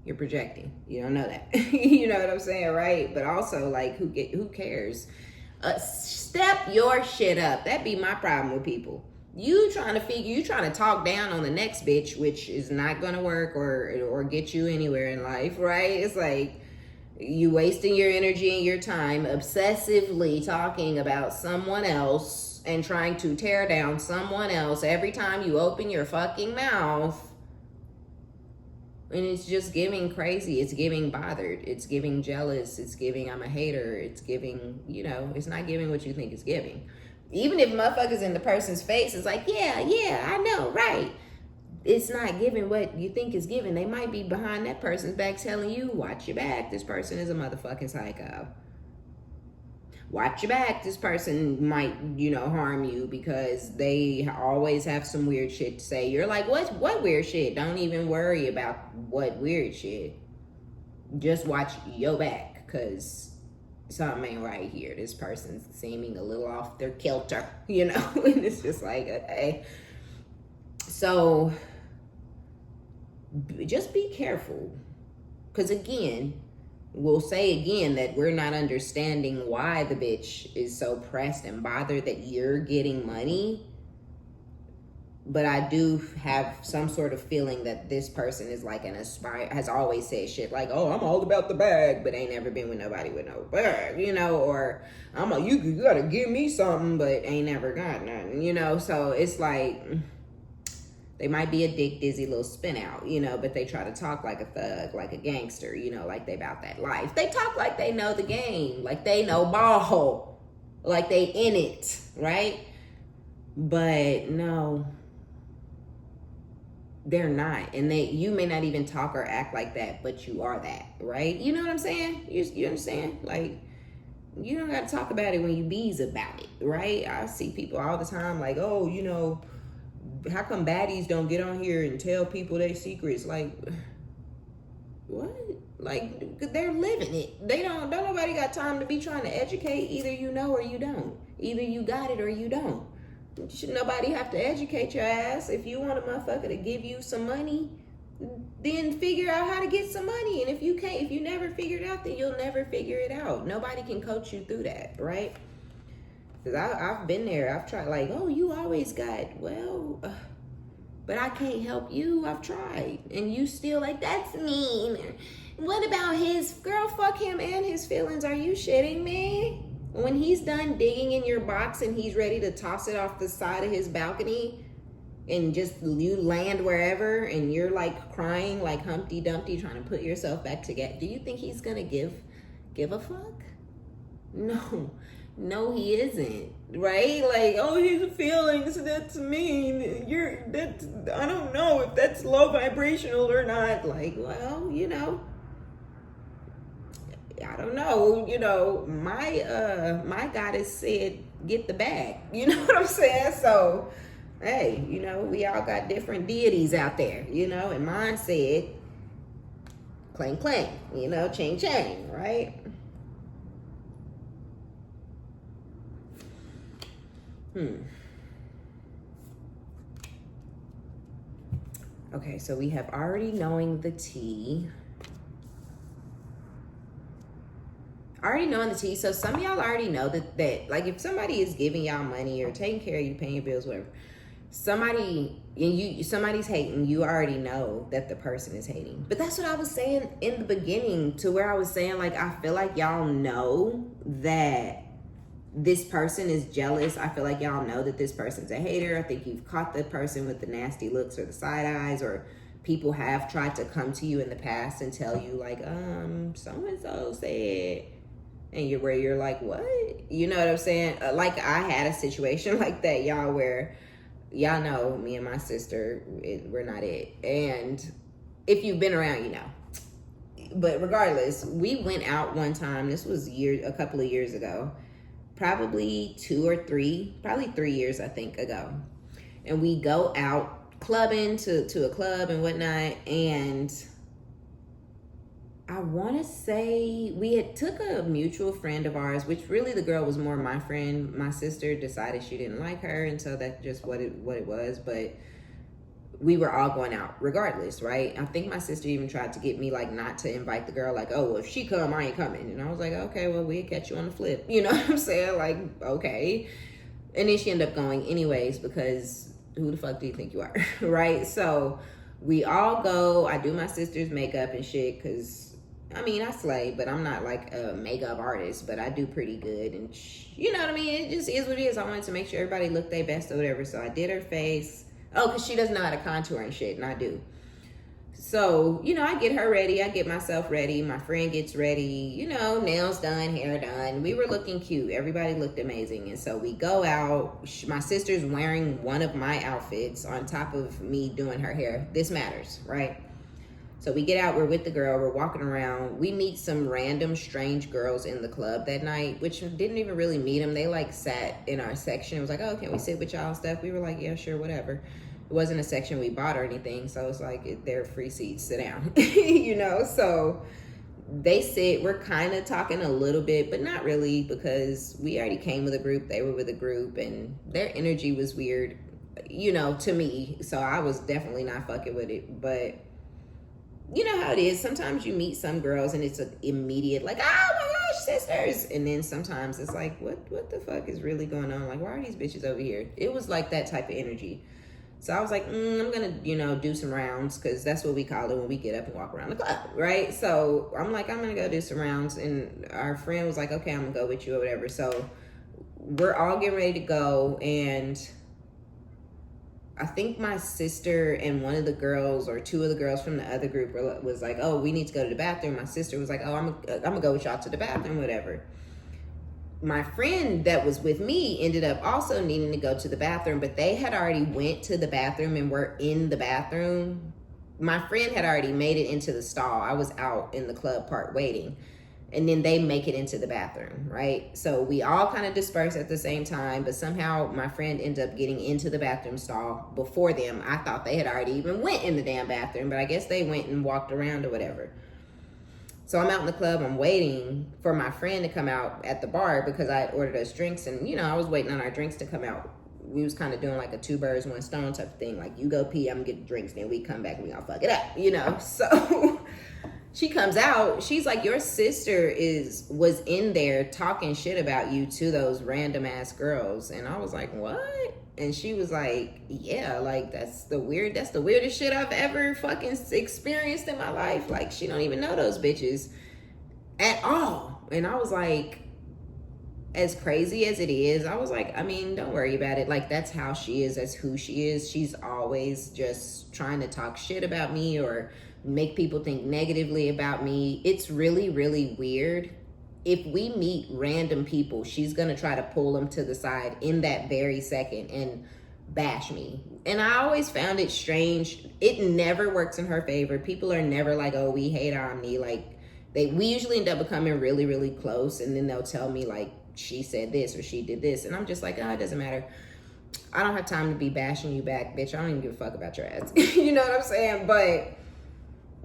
you're projecting. You don't know that. You know what I'm saying, right? But also, like, who cares? Step your shit up. That'd be my problem with people. You trying to talk down on the next bitch, which is not gonna work or get you anywhere in life, right? It's like you wasting your energy and your time obsessively talking about someone else and trying to tear down someone else every time you open your fucking mouth. And it's just giving crazy. It's giving bothered. It's giving jealous. It's giving I'm a hater. It's giving, you know, it's not giving what you think it's giving. Even if motherfuckers in the person's face is like, yeah, I know, right? It's not giving what you think is giving. They might be behind that person's back telling you, watch your back. This person is a motherfucking psycho. Watch your back. This person might, you know, harm you because they always have some weird shit to say. You're like, what weird shit? Don't even worry about what weird shit. Just watch your back, because something ain't right here. This person's seeming a little off their kilter, you know? And it's just like, okay. So just be careful. Because again, we'll say again that we're not understanding why the bitch is so pressed and bothered that you're getting money. But I do have some sort of feeling that this person is like has always said shit like, oh, I'm all about the bag, but ain't never been with nobody with no bag, you know, or you gotta give me something, but ain't never got nothing, you know. So it's like, they might be a dick dizzy little spin out, you know, but they try to talk like a thug, like a gangster, you know, like they about that life. They talk like they know the game, like they know ball, like they in it, right? But no, they're not. And you may not even talk or act like that, but you are that, right? You know what I'm saying? You understand? Like, you don't got to talk about it when you bees about it, right? I see people all the time like, oh, you know, how come baddies don't get on here and tell people their secrets? Like, what? Like, they're living it. They don't nobody got time to be trying to educate. Either you know or you don't. Either you got it or you don't. Should nobody have to educate your ass? If you want a motherfucker to give you some money, then figure out how to get some money. And if you never figure it out, then you'll never figure it out. Nobody can coach you through that, right? Because I've been there. I've tried, like, oh, you always got, well, but I can't help you. I've tried. And you still like, that's mean. What about his, girl, fuck him and his feelings. Are you shitting me? When he's done digging in your box and he's ready to toss it off the side of his balcony and just you land wherever and you're like crying like Humpty Dumpty trying to put yourself back together, do you think he's going to give a fuck? No, he isn't, right? Like, oh, his feelings, that's mean. I don't know if that's low vibrational or not. Like, well, I don't know. My goddess said, get the bag. You know what I'm saying? So, hey, we all got different deities out there, and mine said, clang, clang, chain, chain, right? Okay, so we have already knowing the tea. So some of y'all already know that like if somebody is giving y'all money or taking care of you, paying your bills, whatever, somebody's hating, you already know that the person is hating. But that's what I was saying in the beginning, to where I was saying, like, I feel like y'all know that this person is jealous. I feel like y'all know that this person's a hater. I think you've caught the person with the nasty looks or the side eyes, or people have tried to come to you in the past and tell you like, so-and-so said, and you're like, what? You know what I'm saying? Like, I had a situation like that, y'all, where y'all know me and my sister, we're not it. And if you've been around, you know. But regardless, we went out one time. This was a couple of years ago. Probably 3 years, I think, ago. And we go out clubbing to a club and whatnot. And I want to say we had took a mutual friend of ours, which really the girl was more my friend. My sister decided she didn't like her. And so that's just what it was. But we were all going out regardless, right? I think my sister even tried to get me like not to invite the girl, like, oh, well, if she come, I ain't coming. And I was like, okay, well, we'll catch you on the flip. You know what I'm saying? Like, okay. And then she ended up going anyways, because who the fuck do you think you are? Right? So we all go. I do my sister's makeup and shit, because I mean, I slay, but I'm not like a makeup artist, but I do pretty good. And you know what I mean? It just is what it is. I wanted to make sure everybody looked their best or whatever. So I did her face. Oh, because she doesn't know how to contour and shit, and I do. So, I get her ready. I get myself ready. My friend gets ready. Nails done, hair done. We were looking cute. Everybody looked amazing. And so we go out. My sister's wearing one of my outfits on top of me doing her hair. This matters, right? So we get out. We're with the girl. We're walking around. We meet some random strange girls in the club that night, which didn't even really meet them. They like sat in our section. It was like, oh, can we sit with y'all and stuff? We were like, yeah, sure, whatever. It wasn't a section we bought or anything. So it's like, they're free seats. Sit down, So they sit. We're kind of talking a little bit, but not really, because we already came with a group. They were with a group, and their energy was weird, to me. So I was definitely not fucking with it. But you know how it is. Sometimes you meet some girls and it's an immediate like, oh my gosh, sisters. And then sometimes it's like, what the fuck is really going on? Like, why are these bitches over here? It was like that type of energy. So I was like, I'm going to, do some rounds, because that's what we call it when we get up and walk around the club, right? So I'm like, I'm going to go do some rounds. And our friend was like, okay, I'm going to go with you or whatever. So we're all getting ready to go. And I think my sister and one of the girls or two of the girls from the other group was like, oh, we need to go to the bathroom. My sister was like, oh, I'm going to go with y'all to the bathroom, whatever. My friend that was with me ended up also needing to go to the bathroom, but they had already went to the bathroom and were in the bathroom. My friend had already made it into the stall. I was out in the club part waiting. And then they make it into the bathroom, right? So we all kind of disperse at the same time, but somehow my friend ended up getting into the bathroom stall before them. I thought they had already even went in the damn bathroom, but I guess they went and walked around or whatever. So I'm out in the club. I'm waiting for my friend to come out at the bar, because I ordered us drinks, and I was waiting on our drinks to come out. We was kind of doing like a 2 birds, 1 stone type of thing. Like, you go pee, I'm gonna get the drinks, then we come back and we all fuck it up, So she comes out, she's like, your sister was in there talking shit about you to those random ass girls. And I was like, what? And she was like, yeah, like that's the weirdest shit I've ever fucking experienced in my life. Like, she don't even know those bitches at all. And I was like, as crazy as it is, I was like, I mean, don't worry about it. Like, that's how she is, that's who she is. She's always just trying to talk shit about me or make people think negatively about me. It's really, really weird. If we meet random people, she's gonna try to pull them to the side in that very second and bash me. And I always found it strange. It never works in her favor. People are never like, oh, we hate Omni. Like, we usually end up becoming really, really close, and then they'll tell me like, she said this or she did this, and I'm just like, oh, it doesn't matter. I don't have time to be bashing you back, bitch. I don't even give a fuck about your ass. You know what I'm saying? But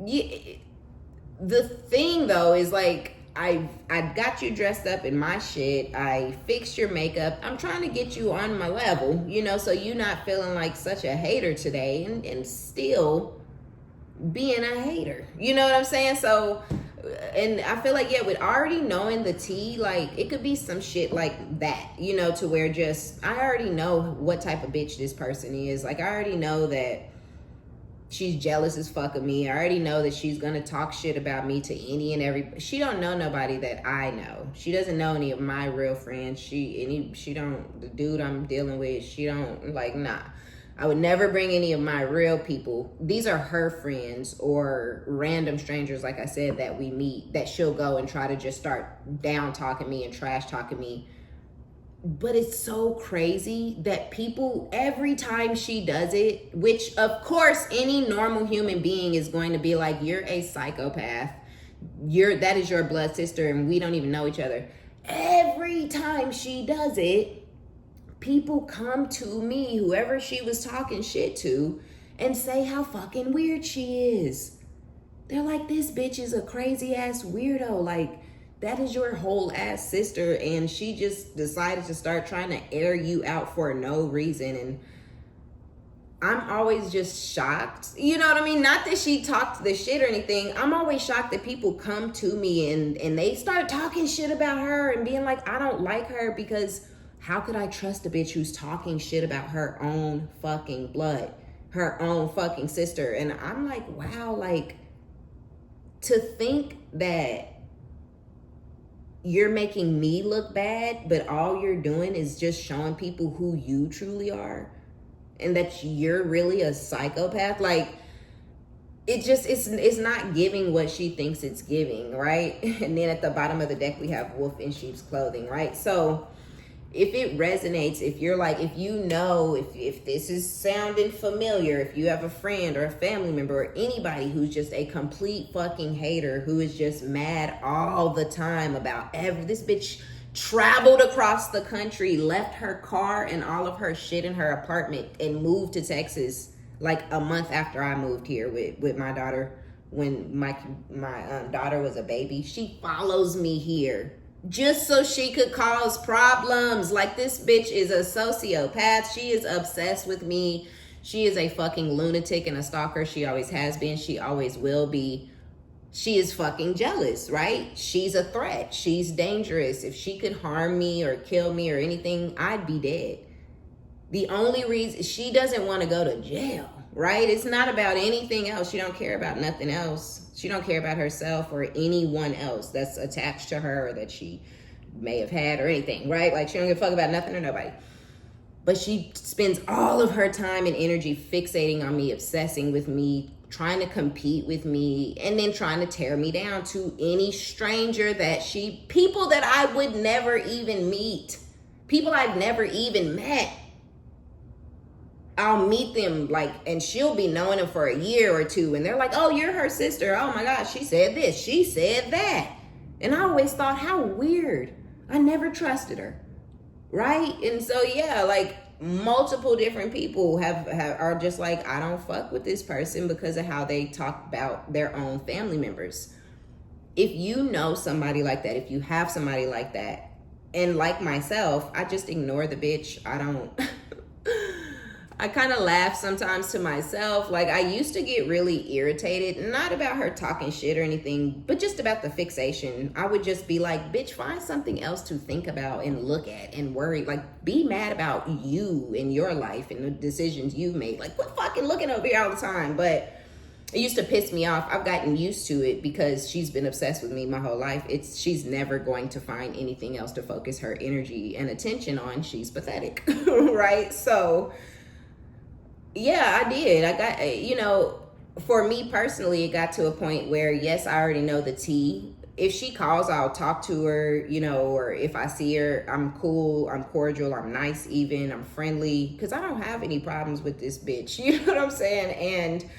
yeah, the thing though is like, I got you dressed up in my shit. I fixed your makeup. I'm trying to get you on my level, you know, so you're not feeling like such a hater today and still being a hater. You know what I'm saying? So, and I feel like, yeah, with already knowing the tea, like, it could be some shit like that, you know, to where just, I already know what type of bitch this person is. Like, I already know that she's jealous as fuck of me. I already know that she's gonna talk shit about me to any and every. She don't know nobody that I know. She doesn't know any of my real friends. She don't. The dude I'm dealing with, she don't, like, nah. I would never bring any of my real people. These are her friends or random strangers, like I said, that we meet, that she'll go and try to just start down talking me and trash talking me. But it's so crazy that people, every time she does it, which of course any normal human being is going to be like, you're a psychopath. That is your blood sister and we don't even know each other. Every time she does it, people come to me, whoever she was talking shit to, and say how fucking weird she is. They're like, this bitch is a crazy ass weirdo. Like, that is your whole ass sister, and she just decided to start trying to air you out for no reason. And I'm always just shocked. You know what I mean? Not that she talked the shit or anything. I'm always shocked that people come to me and they start talking shit about her and being like, I don't like her, because how could I trust a bitch who's talking shit about her own fucking blood, her own fucking sister? And I'm like, wow, like, to think that you're making me look bad, but all you're doing is just showing people who you truly are and that you're really a psychopath. Like, it's not giving what she thinks it's giving, right? And then at the bottom of the deck, we have wolf in sheep's clothing, right? So if it resonates, if you're like, if you know, if this is sounding familiar, if you have a friend or a family member or anybody who's just a complete fucking hater, who is just mad all the time about this bitch traveled across the country, left her car and all of her shit in her apartment and moved to Texas like a month after I moved here with my daughter, when my daughter was a baby. She follows me here just so she could cause problems. Like, this bitch is a sociopath. She is obsessed with me. She is a fucking lunatic and a stalker. She always has been. She always will be. She is fucking jealous, right? She's a threat. She's dangerous. If she could harm me or kill me or anything, I'd be dead. The only reason she doesn't want to go to jail, right? It's not about anything else. She don't care about nothing else. She don't care about herself or anyone else that's attached to her or that she may have had or anything, right? Like, she don't give a fuck about nothing or nobody. But she spends all of her time and energy fixating on me, obsessing with me, trying to compete with me, and then trying to tear me down to any stranger people that I would never even meet, people I've never even met. I'll meet them, like, and she'll be knowing them for a year or two, and they're like, oh, you're her sister. Oh my God, she said this, she said that. And I always thought, how weird. I never trusted her, right? And so, yeah, like, multiple different people are just like, I don't fuck with this person because of how they talk about their own family members. If you know somebody like that, if you have somebody like that, and like myself, I just ignore the bitch. I kind of laugh sometimes to myself. Like, I used to get really irritated, not about her talking shit or anything, but just about the fixation. I would just be like, bitch, find something else to think about and look at and worry. Like, be mad about you and your life and the decisions you've made. Like, quit fucking looking over here all the time. But it used to piss me off. I've gotten used to it because she's been obsessed with me my whole life. She's never going to find anything else to focus her energy and attention on. She's pathetic, right? So yeah, I did. I got, for me personally, it got to a point where, yes, I already know the tea. If she calls, I'll talk to her, or if I see her, I'm cool, I'm cordial, I'm nice even, I'm friendly, because I don't have any problems with this bitch. You know what I'm saying? And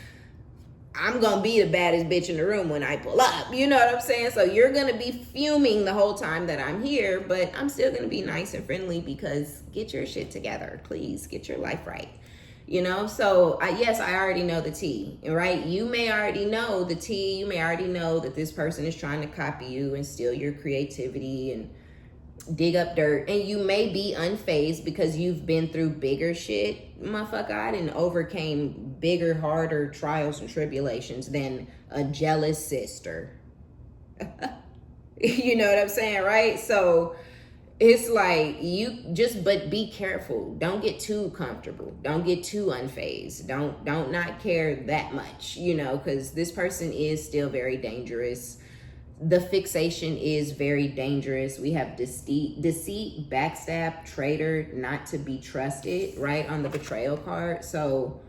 I'm going to be the baddest bitch in the room when I pull up. You know what I'm saying? So you're going to be fuming the whole time that I'm here, but I'm still going to be nice and friendly because get your shit together. Please get your life right. So yes, I already know the tea, right? You may already know the tea. You may already know that this person is trying to copy you and steal your creativity and dig up dirt. And you may be unfazed because you've been through bigger shit. Motherfucker, I done overcame bigger, harder trials and tribulations than a jealous sister. You know what I'm saying, right? So it's like but be careful. Don't get too comfortable. Don't get too unfazed. Don't not care that much, because this person is still very dangerous. The fixation is very dangerous. We have deceit, backstab, traitor, not to be trusted, right, on the betrayal card. So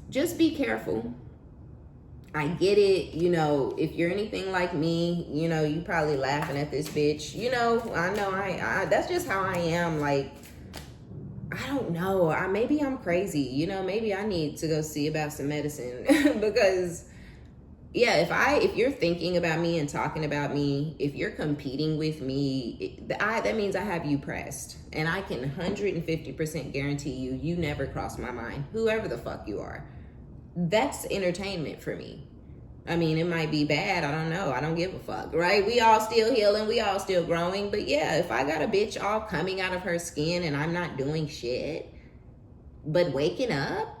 just be careful. I get it, if you're anything like me, you probably laughing at this bitch. I know I that's just how I am. Like, I don't know. Maybe I'm crazy, maybe I need to go see about some medicine because yeah, if you're thinking about me and talking about me, if you're competing with me, that means I have you pressed. And I can 150% guarantee you never cross my mind, whoever the fuck you are. That's entertainment for me. I mean, it might be bad. I don't know. I don't give a fuck, right? We all still healing. We all still growing. But yeah, if I got a bitch all coming out of her skin and I'm not doing shit, but waking up,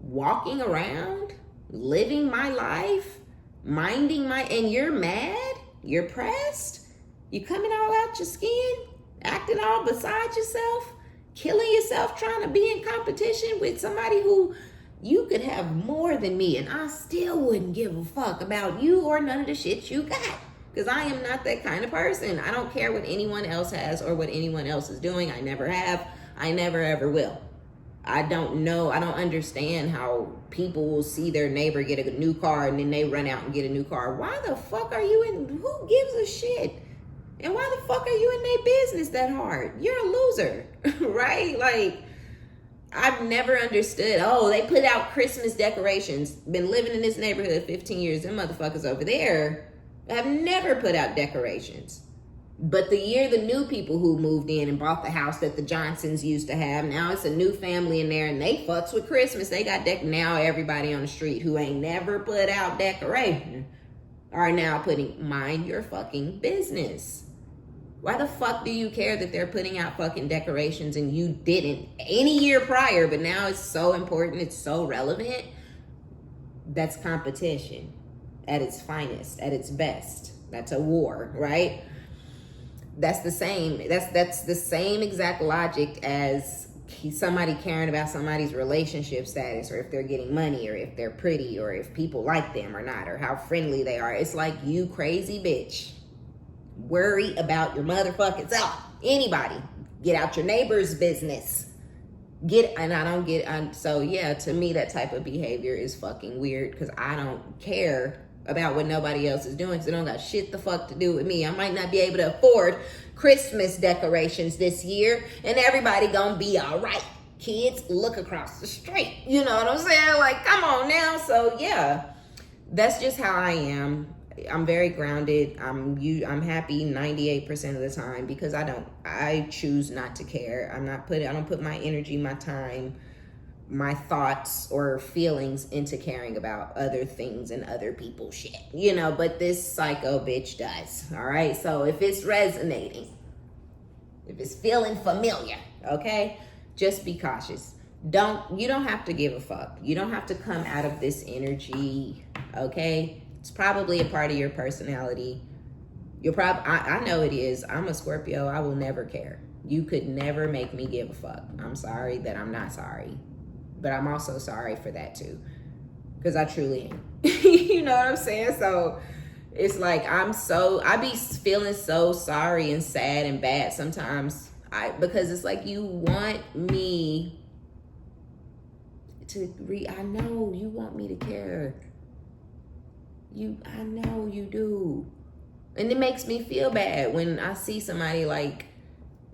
walking around, living my life, and you're mad, you're pressed, you coming all out your skin, acting all beside yourself, killing yourself, trying to be in competition with somebody who you could have more than me, and I still wouldn't give a fuck about you or none of the shit you got, because I am not that kind of person. I don't care what anyone else has or what anyone else is doing. I never have. I never ever will. I don't know. I don't understand how people will see their neighbor get a new car and then they run out and get a new car. Why the fuck are you in? Who gives a shit? And why the fuck are you in their business that hard? You're a loser, right? Like, I've never understood. Oh, they put out Christmas decorations. Been living in this neighborhood 15 years. Them motherfuckers over there have never put out decorations. But the year the new people who moved in and bought the house that the Johnsons used to have, now it's a new family in there and they fucks with Christmas. They got now everybody on the street who ain't never put out decoration are now putting, mind your fucking business. Why the fuck do you care that they're putting out fucking decorations and you didn't any year prior, but now it's so important, it's so relevant? That's competition at its finest, at its best. That's a war, right? That's the same. That's the same exact logic as somebody caring about somebody's relationship status, or if they're getting money, or if they're pretty, or if people like them or not, or how friendly they are. It's like, you crazy bitch. Worry about your motherfucking self. Anybody. Get out your neighbor's business. So yeah, to me, that type of behavior is fucking weird, because I don't care about what nobody else is doing, because it don't got shit the fuck to do with me. I might not be able to afford Christmas decorations this year, and everybody gonna be all right. Kids, look across the street. You know what I'm saying? Like, come on now. So yeah, that's just how I am. I'm very grounded. I'm happy 98% of the time, because I choose not to care. I don't put my energy, my time, my thoughts or feelings into caring about other things and other people's shit, but this psycho bitch does. All right. So if it's resonating, if it's feeling familiar, okay, just be cautious. You don't have to give a fuck. You don't have to come out of this energy, okay? It's probably a part of your personality. I know it is. I'm a Scorpio. I will never care. You could never make me give a fuck. I'm sorry that I'm not sorry. But I'm also sorry for that too. Because I truly am. You know what I'm saying? So it's like I be feeling so sorry and sad and bad sometimes. Because it's like you want me to I know you want me to care. I know you do. And it makes me feel bad when I see somebody like,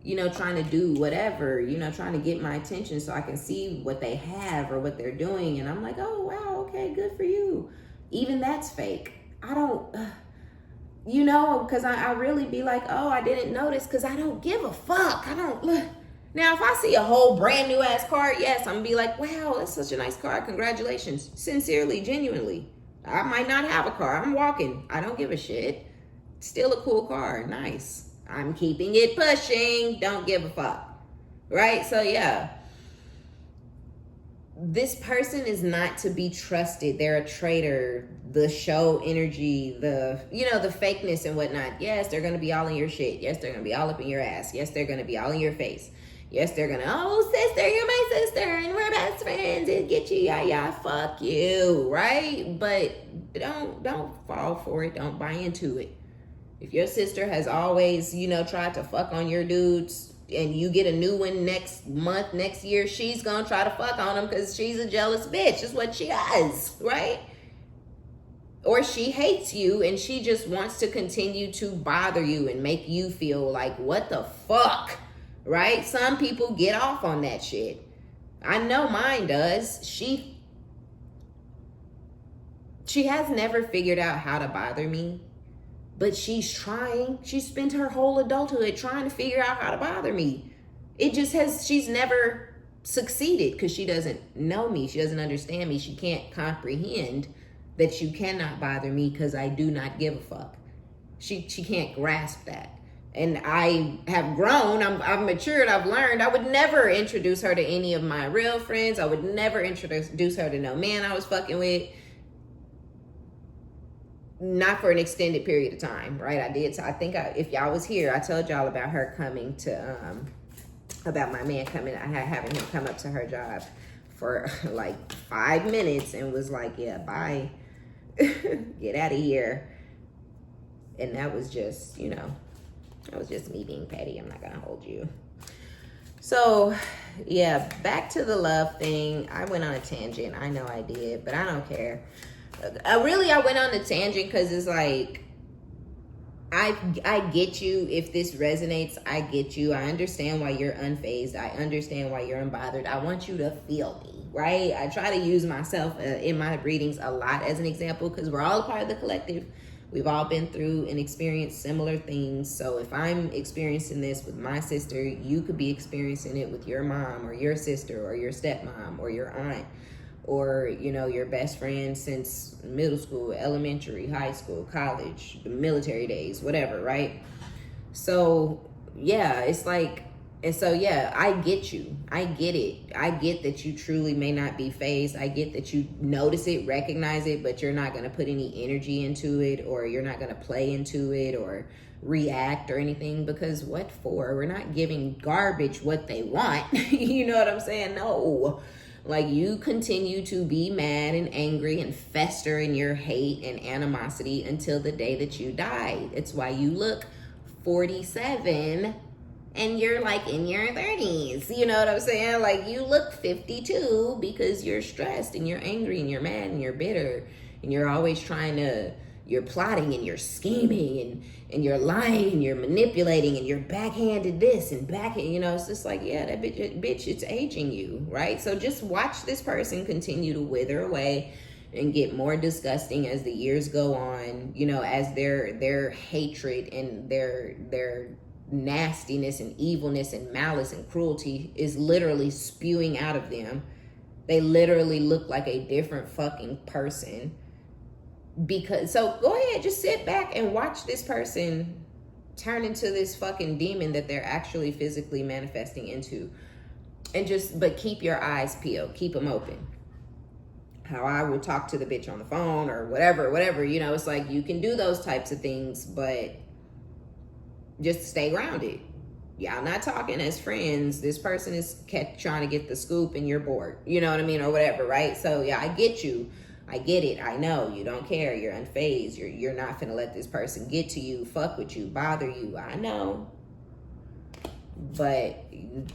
you know, trying to do whatever, you know, trying to get my attention so I can see what they have or what they're doing. And I'm like, oh, wow, okay, good for you. Even that's fake. I don't, you know, because I really be like, oh, I didn't notice because I don't give a fuck. I don't. Now, if I see a whole brand new ass car, yes, I'm going to be like, wow, that's such a nice car. Congratulations. Sincerely, genuinely. I might not have a car. I'm walking. I don't give a shit. Still a cool car. Nice. I'm keeping it pushing. Don't give a fuck. Right? So, yeah. This person is not to be trusted. They're a traitor. The show energy, the fakeness and whatnot. Yes, they're going to be all in your shit. Yes, they're going to be all up in your ass. Yes, they're going to be all in your face. Yes, they're going to, oh, sister, you're my sister, and we're best friends, and get you, yeah, fuck you, right? But don't fall for it. Don't buy into it. If your sister has always, tried to fuck on your dudes and you get a new one next month, next year, she's going to try to fuck on them because she's a jealous bitch. It's what she does, right? Or she hates you and she just wants to continue to bother you and make you feel like, what the fuck, right? Some people get off on that shit. I know mine does. She has never figured out how to bother me. But she's trying. She spent her whole adulthood trying to figure out how to bother me. She's never succeeded because she doesn't know me. She doesn't understand me. She can't comprehend that you cannot bother me because I do not give a fuck. She can't grasp that. And I have grown. I've matured. I've learned. I would never introduce her to any of my real friends. I would never introduce her to no man I was fucking with. Not for an extended period of time, right? If y'all was here, I told y'all about her coming to, about my man coming, having him come up to her job for like 5 minutes and was like, yeah, bye, get out of here. And that was just, that was just me being petty. I'm not gonna hold you. So, yeah, back to the love thing. I went on a tangent. I know I did, but I don't care. I went on the tangent because it's like, I get you. If this resonates, I get you. I understand why you're unfazed. I understand why you're unbothered. I want you to feel me, right? I try to use myself in my readings a lot as an example because we're all a part of the collective. We've all been through and experienced similar things. So if I'm experiencing this with my sister, you could be experiencing it with your mom or your sister or your stepmom or your aunt. Or, your best friend since middle school, elementary, high school, college, the military days, whatever, right? So, yeah, it's like, and so, yeah, I get you. I get it. I get that you truly may not be phased. I get that you notice it, recognize it, but you're not going to put any energy into it, or you're not going to play into it or react or anything, because what for? We're not giving garbage what they want. You know what I'm saying? No. Like, you continue to be mad and angry and fester in your hate and animosity until the day that you die. It's why you look 47 and you're like in your 30s. You know what I'm saying? Like, you look 52 because you're stressed and you're angry and you're mad and you're bitter and you're always you're plotting and you're scheming and you're lying and you're manipulating and you're backhanded this and it's just like, yeah, that bitch, it's aging you, right? So just watch this person continue to wither away and get more disgusting as the years go on, as their hatred and their nastiness and evilness and malice and cruelty is literally spewing out of them. They literally look like a different fucking person. So go ahead, just sit back and watch this person turn into this fucking demon that they're actually physically manifesting into. but keep your eyes peeled, keep them open. How I would talk to the bitch on the phone or whatever, you know, it's like you can do those types of things, but just stay grounded. Y'all not talking as friends. This person is trying to get the scoop and you're bored, you know what I mean, or whatever, right? So yeah, I get you. I get it. I know you don't care. You're unfazed. You're not finna let this person get to you, fuck with you, bother you. I know. But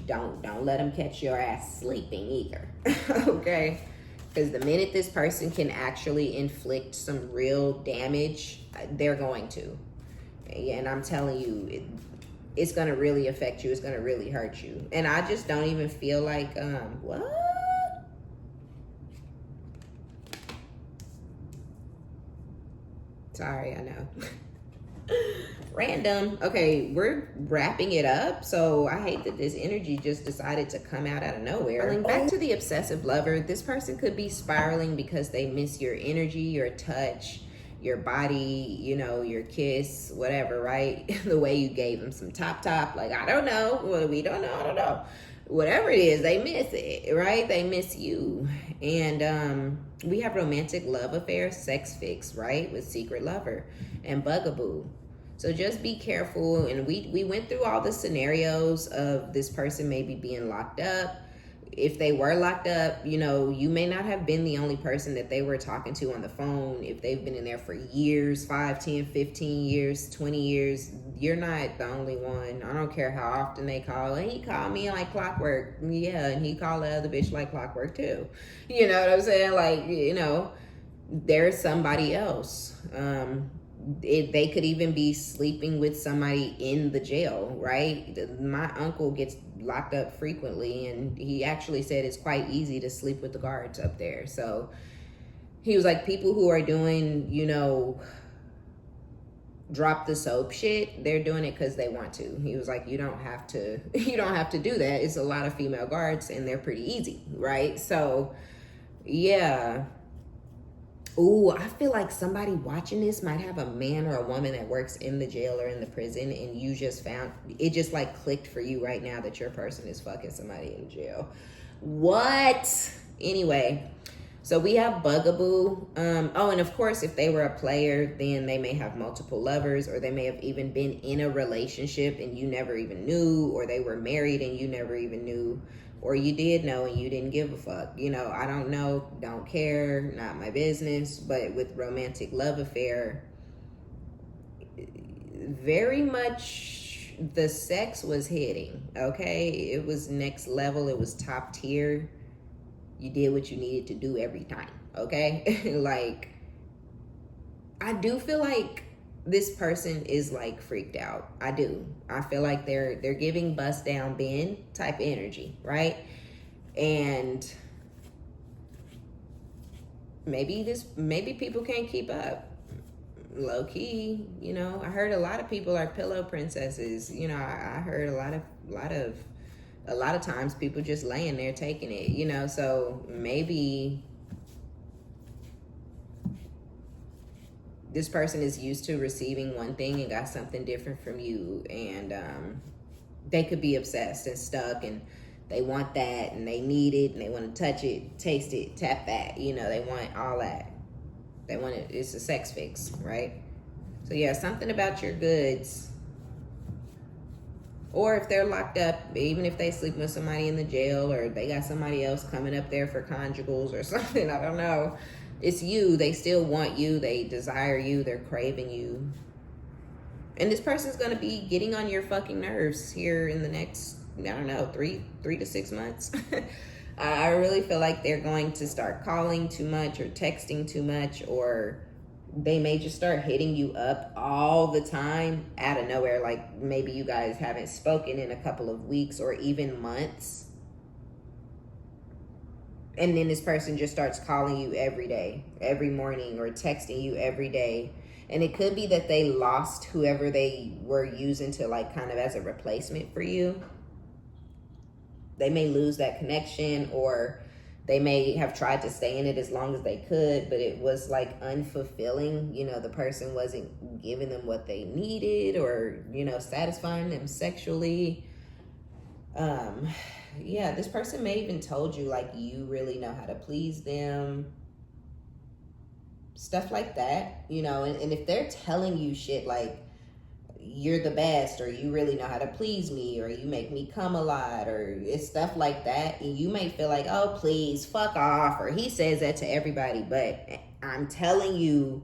don't let them catch your ass sleeping either. Okay? Because the minute this person can actually inflict some real damage, they're going to. And I'm telling you, it's going to really affect you. It's going to really hurt you. And I just don't even feel like, what? Sorry, I know. Random. Okay, we're wrapping it up. So I hate that this energy just decided to come out of nowhere. Back to the obsessive lover. This person could be spiraling because they miss your energy, your touch, your body, you know, your kiss, whatever, right? The way you gave them some top, like, I don't know. Well, we don't know. I don't know. Whatever it is, they miss it, right? They miss you. And we have romantic love affair, sex fix, right? With secret lover and bugaboo. So just be careful. And we went through all the scenarios of this person maybe being locked up. If they were locked up, you know, you may not have been the only person that they were talking to on the phone. If they've been in there for years, 5, 10, 15 years, 20 years, you're not the only one. I don't care how often they call. And he called me like clockwork. Yeah, and he called the other bitch like clockwork too. You know what I'm saying? Like, you know, there's somebody else. They could even be sleeping with somebody in the jail, right? My uncle gets locked up frequently, and he actually said it's quite easy to sleep with the guards up there. So he was like, people who are doing, you know, drop the soap shit, they're doing it because they want to. He was like, you don't have to do that. It's a lot of female guards and they're pretty easy, right? So yeah. Ooh, I feel like somebody watching this might have a man or a woman that works in the jail or in the prison, and you just found it, just like clicked for you right now that your person is fucking somebody in jail. What? Anyway, so we have bugaboo. Oh, and of course, if they were a player, then they may have multiple lovers, or they may have even been in a relationship and you never even knew, or they were married and you never even knew. Or you did know and you didn't give a fuck. You know, I don't know, don't care, not my business. But with romantic love affair, very much the sex was hitting, okay? It was next level. It was top tier. You did what you needed to do every time, okay? Like, I do feel like this person is like freaked out. I do. I feel like they're giving bust down Ben type energy, right? And maybe people can't keep up. Low key, you know. I heard a lot of people are pillow princesses. You know, I heard a lot of times people just laying there taking it, you know. So maybe this person is used to receiving one thing and got something different from you, and they could be obsessed and stuck, and they want that, and they need it, and they want to touch it, taste it, tap that, you know, they want all that. They want it, it's a sex fix, right? So yeah, something about your goods. Or if they're locked up, even if they sleep with somebody in the jail, or they got somebody else coming up there for conjugals or something, I don't know. It's you. They still want you. They desire you. They're craving you. And this person's going to be getting on your fucking nerves here in the next, I don't know, 3 to 6 months. I really feel like they're going to start calling too much or texting too much, or they may just start hitting you up all the time out of nowhere. Like maybe you guys haven't spoken in a couple of weeks or even months. And then this person just starts calling you every day, every morning, or texting you every day. And it could be that they lost whoever they were using to like kind of as a replacement for you. They may lose that connection, or they may have tried to stay in it as long as they could, but it was like unfulfilling. You know, the person wasn't giving them what they needed, or, you know, satisfying them sexually. Yeah, this person may even told you like you really know how to please them, stuff like that, you know. And if they're telling you shit like you're the best, or you really know how to please me, or you make me come a lot, or it's stuff like that, and you may feel like, oh please fuck off, or he says that to everybody. But I'm telling you,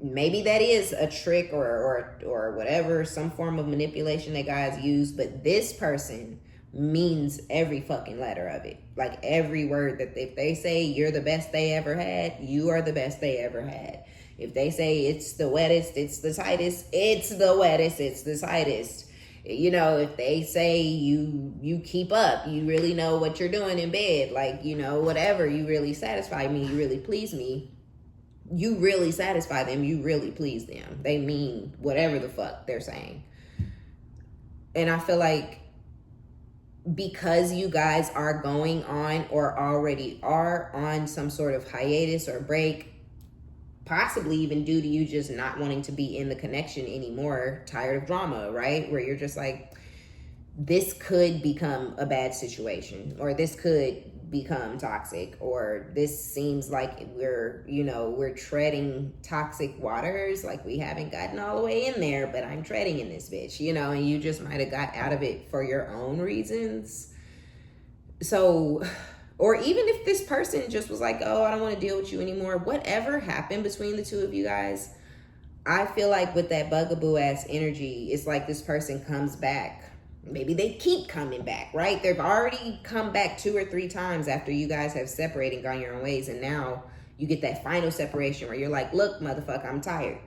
maybe that is a trick or whatever, some form of manipulation that guys use, but this person means every fucking letter of it. Like every word. That if they say you're the best they ever had, you are the best they ever had. If they say it's the wettest, it's the tightest, it's the wettest, it's the tightest. You know, if they say you keep up, you really know what you're doing in bed, like, you know, whatever, you really satisfy me, you really please me, you really satisfy them, you really please them. They mean whatever the fuck they're saying. And I feel like because you guys are going on or already are on some sort of hiatus or break, possibly even due to you just not wanting to be in the connection anymore, tired of drama, right? Where you're just like, this could become a bad situation, or this could become toxic, or this seems like we're treading toxic waters, like we haven't gotten all the way in there, but I'm treading in this bitch, you know, and you just might have got out of it for your own reasons. So, or even if this person just was like, oh, I don't want to deal with you anymore, whatever happened between the two of you guys, I feel like with that bugaboo ass energy, it's like this person comes back. Maybe they keep coming back, right? They've already come back 2 or 3 times after you guys have separated and gone your own ways. And now you get that final separation where you're like, look, motherfucker, I'm tired.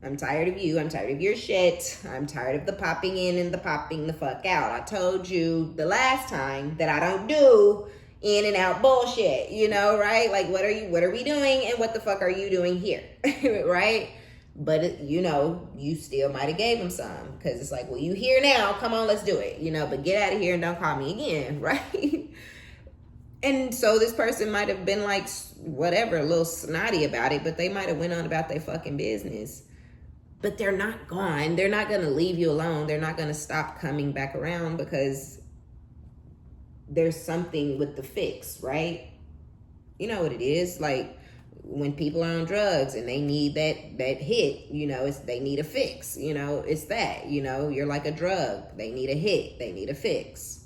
I'm tired of you. I'm tired of your shit. I'm tired of the popping in and the popping the fuck out. I told you the last time that I don't do in and out bullshit, you know, right? Like, what are we doing? And what the fuck are you doing here? Right? But, you know, you still might have gave him some, because it's like, well, you here now. Come on, let's do it. You know, but get out of here and don't call me again, right? And so this person might have been like, whatever, a little snotty about it, but they might have went on about their fucking business. But they're not gone. They're not going to leave you alone. They're not going to stop coming back around, because there's something with the fix, right? You know what it is? Like, when people are on drugs and they need that hit, you know, they need a fix, you know, it's that, you know, you're like a drug. They need a hit. They need a fix.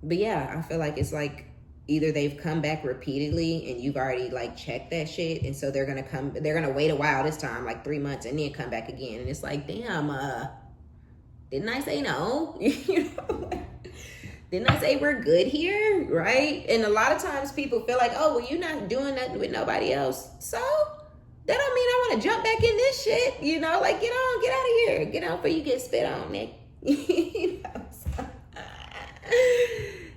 But yeah, I feel like it's like either they've come back repeatedly and you've already like checked that shit. And so they're going to wait a while this time, like 3 months, and then come back again. And it's like, damn, didn't I say no? You know, didn't I say we're good here, right? And a lot of times people feel like, oh, well, you're not doing nothing with nobody else, so that don't mean I want to jump back in this shit, you know? Like, get out of here. Get on before you get spit on, Nick. You know?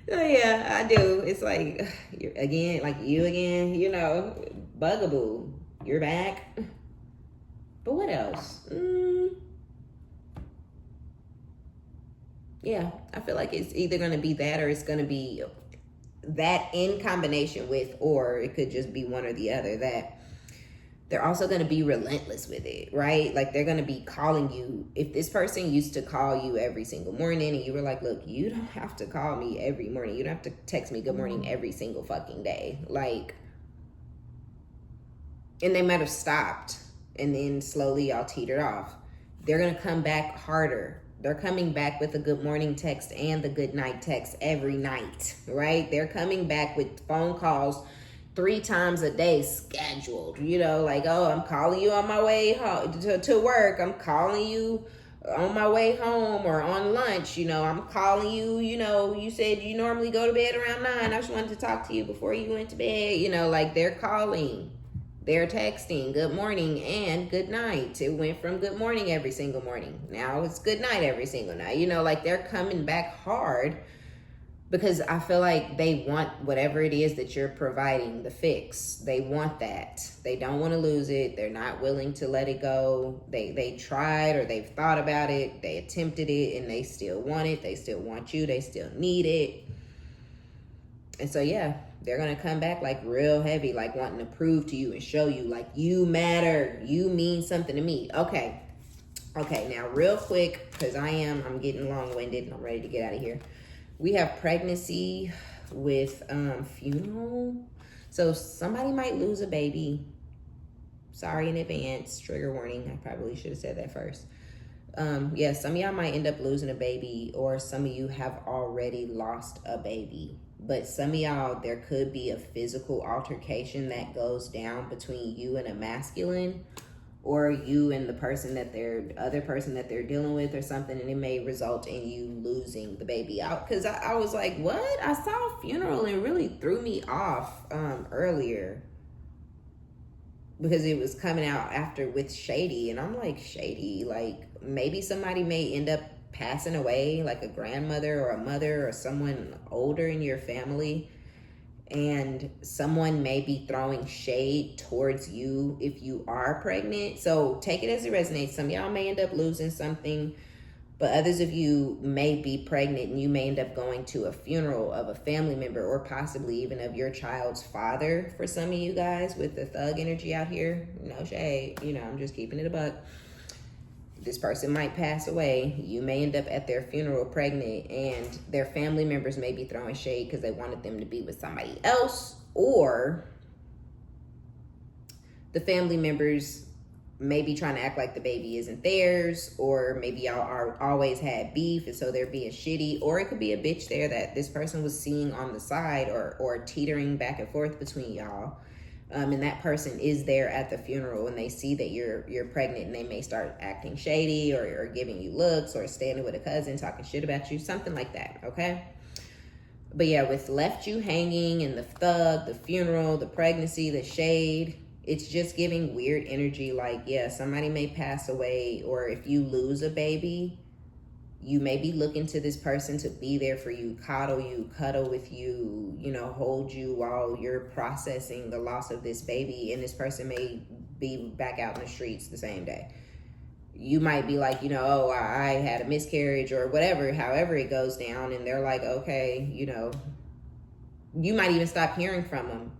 So yeah, I do. It's like, you again, you know, bugaboo, you're back. But what else? Yeah, I feel like it's either going to be that, or it's going to be that in combination with, or it could just be one or the other, that they're also going to be relentless with it, right? Like, they're going to be calling you. If this person used to call you every single morning and you were like, look, you don't have to call me every morning. You don't have to text me good morning every single fucking day. Like, and they might have stopped and then slowly y'all teetered off. They're going to come back harder. They're coming back with a good morning text and the good night text every night, right? They're coming back with phone calls 3 times a day scheduled, you know, like, oh, I'm calling you on my way home to work. I'm calling you on my way home or on lunch, you know, I'm calling you, you know, you said you normally go to bed around 9. I just wanted to talk to you before you went to bed, you know, like, they're calling. They're texting good morning and good night. It went from good morning every single morning. Now it's good night every single night. You know, like, they're coming back hard because I feel like they want whatever it is that you're providing, the fix. They want that. They don't want to lose it. They're not willing to let it go. They tried, or they've thought about it. They attempted it and they still want it. They still want you. They still need it. And so, yeah, they're going to come back like real heavy, like wanting to prove to you and show you like, you matter. You mean something to me. Okay. Okay, now real quick, because I'm getting long-winded and I'm ready to get out of here. We have pregnancy with funeral. So somebody might lose a baby. Sorry in advance, trigger warning. I probably should have said that first. Yeah, some of y'all might end up losing a baby, or some of you have already lost a baby. But some of y'all, there could be a physical altercation that goes down between you and a masculine, or you and the person that other person that they're dealing with or something, and it may result in you losing the baby out. Because I was like, what? I saw a funeral and it really threw me off earlier, because it was coming out after with shady, and I'm like, shady, like maybe somebody may end up passing away, like a grandmother or a mother or someone older in your family, and someone may be throwing shade towards you if you are pregnant. So take it as it resonates. Some of y'all may end up losing something, but others of you may be pregnant and you may end up going to a funeral of a family member, or possibly even of your child's father. For some of you guys with the thug energy out here, no shade, I'm just keeping it a buck. This person might pass away. You may end up at their funeral pregnant, and their family members may be throwing shade because they wanted them to be with somebody else, or the family members may be trying to act like the baby isn't theirs, or maybe y'all are always had beef and so they're being shitty, or it could be a bitch there that this person was seeing on the side, or teetering back and forth between y'all. And that person is there at the funeral and they see that you're pregnant, and they may start acting shady, or giving you looks, or standing with a cousin talking shit about you, something like that, okay? But yeah, with left you hanging and the thug, the funeral, the pregnancy, the shade, it's just giving weird energy. Like, yeah, somebody may pass away, or if you lose a baby, you may be looking to this person to be there for you, cuddle with you, hold you while you're processing the loss of this baby. And this person may be back out in the streets the same day. You might be like, oh, I had a miscarriage or whatever, however it goes down. And they're like, okay, you might even stop hearing from them.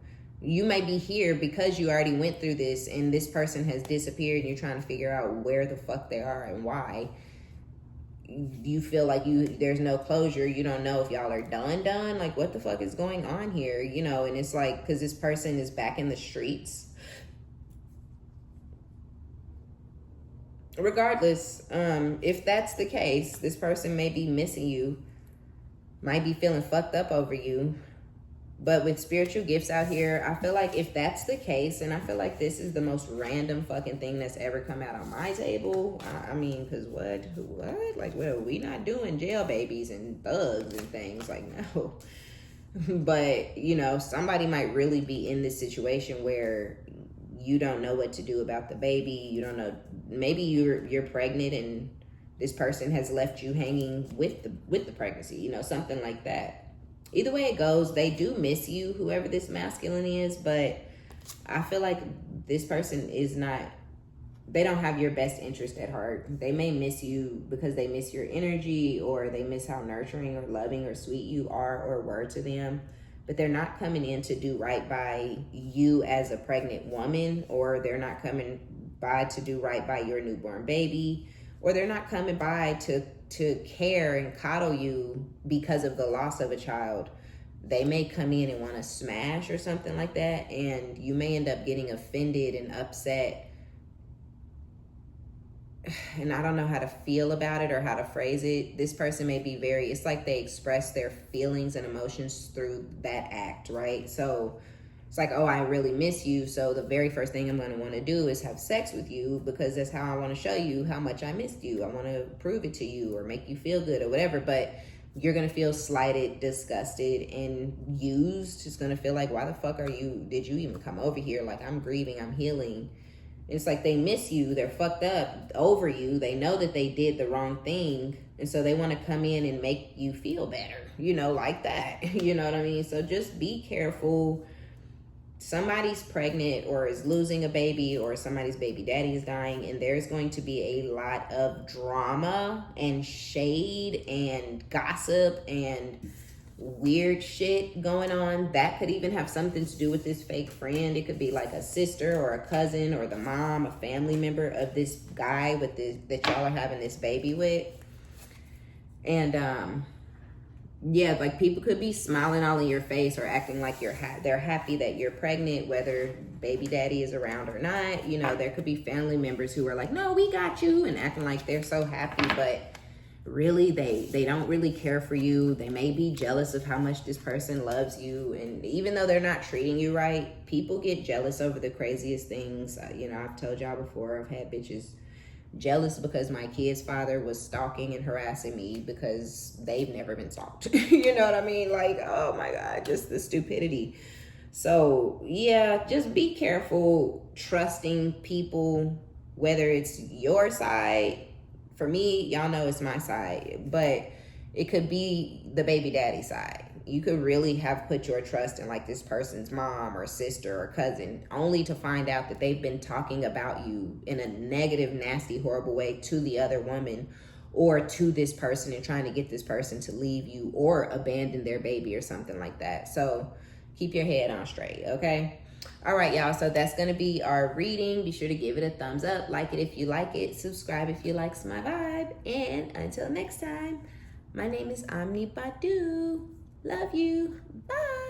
You may be here because you already went through this, and this person has disappeared, and you're trying to figure out where the fuck they are and why. You feel like there's no closure. You don't know if y'all are done. Like, what the fuck is going on here? And it's like, because this person is back in the streets. Regardless, if that's the case, this person may be missing you, might be feeling fucked up over you. But with spiritual gifts out here, I feel like if that's the case, and I feel like this is the most random fucking thing that's ever come out on my table. I mean, because what? Like, well, we not doing jail babies and thugs and things. Like, no. But, somebody might really be in this situation where you don't know what to do about the baby. You don't know. Maybe you're pregnant and this person has left you hanging with the pregnancy, something like that. Either way it goes, they do miss you, whoever this masculine is, but I feel like this person they don't have your best interest at heart. They may miss you because they miss your energy, or they miss how nurturing or loving or sweet you are or were to them, but they're not coming in to do right by you as a pregnant woman, or they're not coming by to do right by your newborn baby, or they're not coming by to care and coddle you because of the loss of a child. They may come in and want to smash or something like that, and you may end up getting offended and upset. And I don't know how to feel about it or how to phrase it. This person may be it's like they express their feelings and emotions through that act, right? So it's like, oh, I really miss you, so the very first thing I'm going to want to do is have sex with you, because that's how I want to show you how much I missed you. I want to prove it to you or make you feel good or whatever. But you're going to feel slighted, disgusted, and used. It's going to feel like, why the fuck did you even come over here? Like, I'm grieving, I'm healing. It's like they miss you. They're fucked up over you. They know that they did the wrong thing. And so they want to come in and make you feel better, like that. You know what I mean? So just be careful. Somebody's pregnant or is losing a baby, or somebody's baby daddy is dying, and there's going to be a lot of drama and shade and gossip and weird shit going on. That could even have something to do with this fake friend. It could be like a sister or a cousin or the mom, a family member of this guy with this that y'all are having this baby with. And yeah, like people could be smiling all in your face or acting like they're happy that you're pregnant, whether baby daddy is around or not. You know, there could be family members who are like, no, we got you, and acting like they're so happy, but really they don't really care for you. They may be jealous of how much this person loves you, and even though they're not treating you right, people get jealous over the craziest things. You know, I've told y'all before, I've had bitches jealous because my kid's father was stalking and harassing me because they've never been stalked. You know what I mean? Like, oh my God, just the stupidity. So yeah, just be careful trusting people, whether it's your side. For me, y'all know it's my side, but it could be the baby daddy side. You could really have put your trust in like this person's mom or sister or cousin, only to find out that they've been talking about you in a negative, nasty, horrible way to the other woman or to this person and trying to get this person to leave you or abandon their baby or something like that. So keep your head on straight, okay? All right, y'all, so that's going to be our reading. Be sure to give it a thumbs up, like it if you like it, subscribe if you like my vibe, and until next time, my name is OmniBadu. Love you. Bye.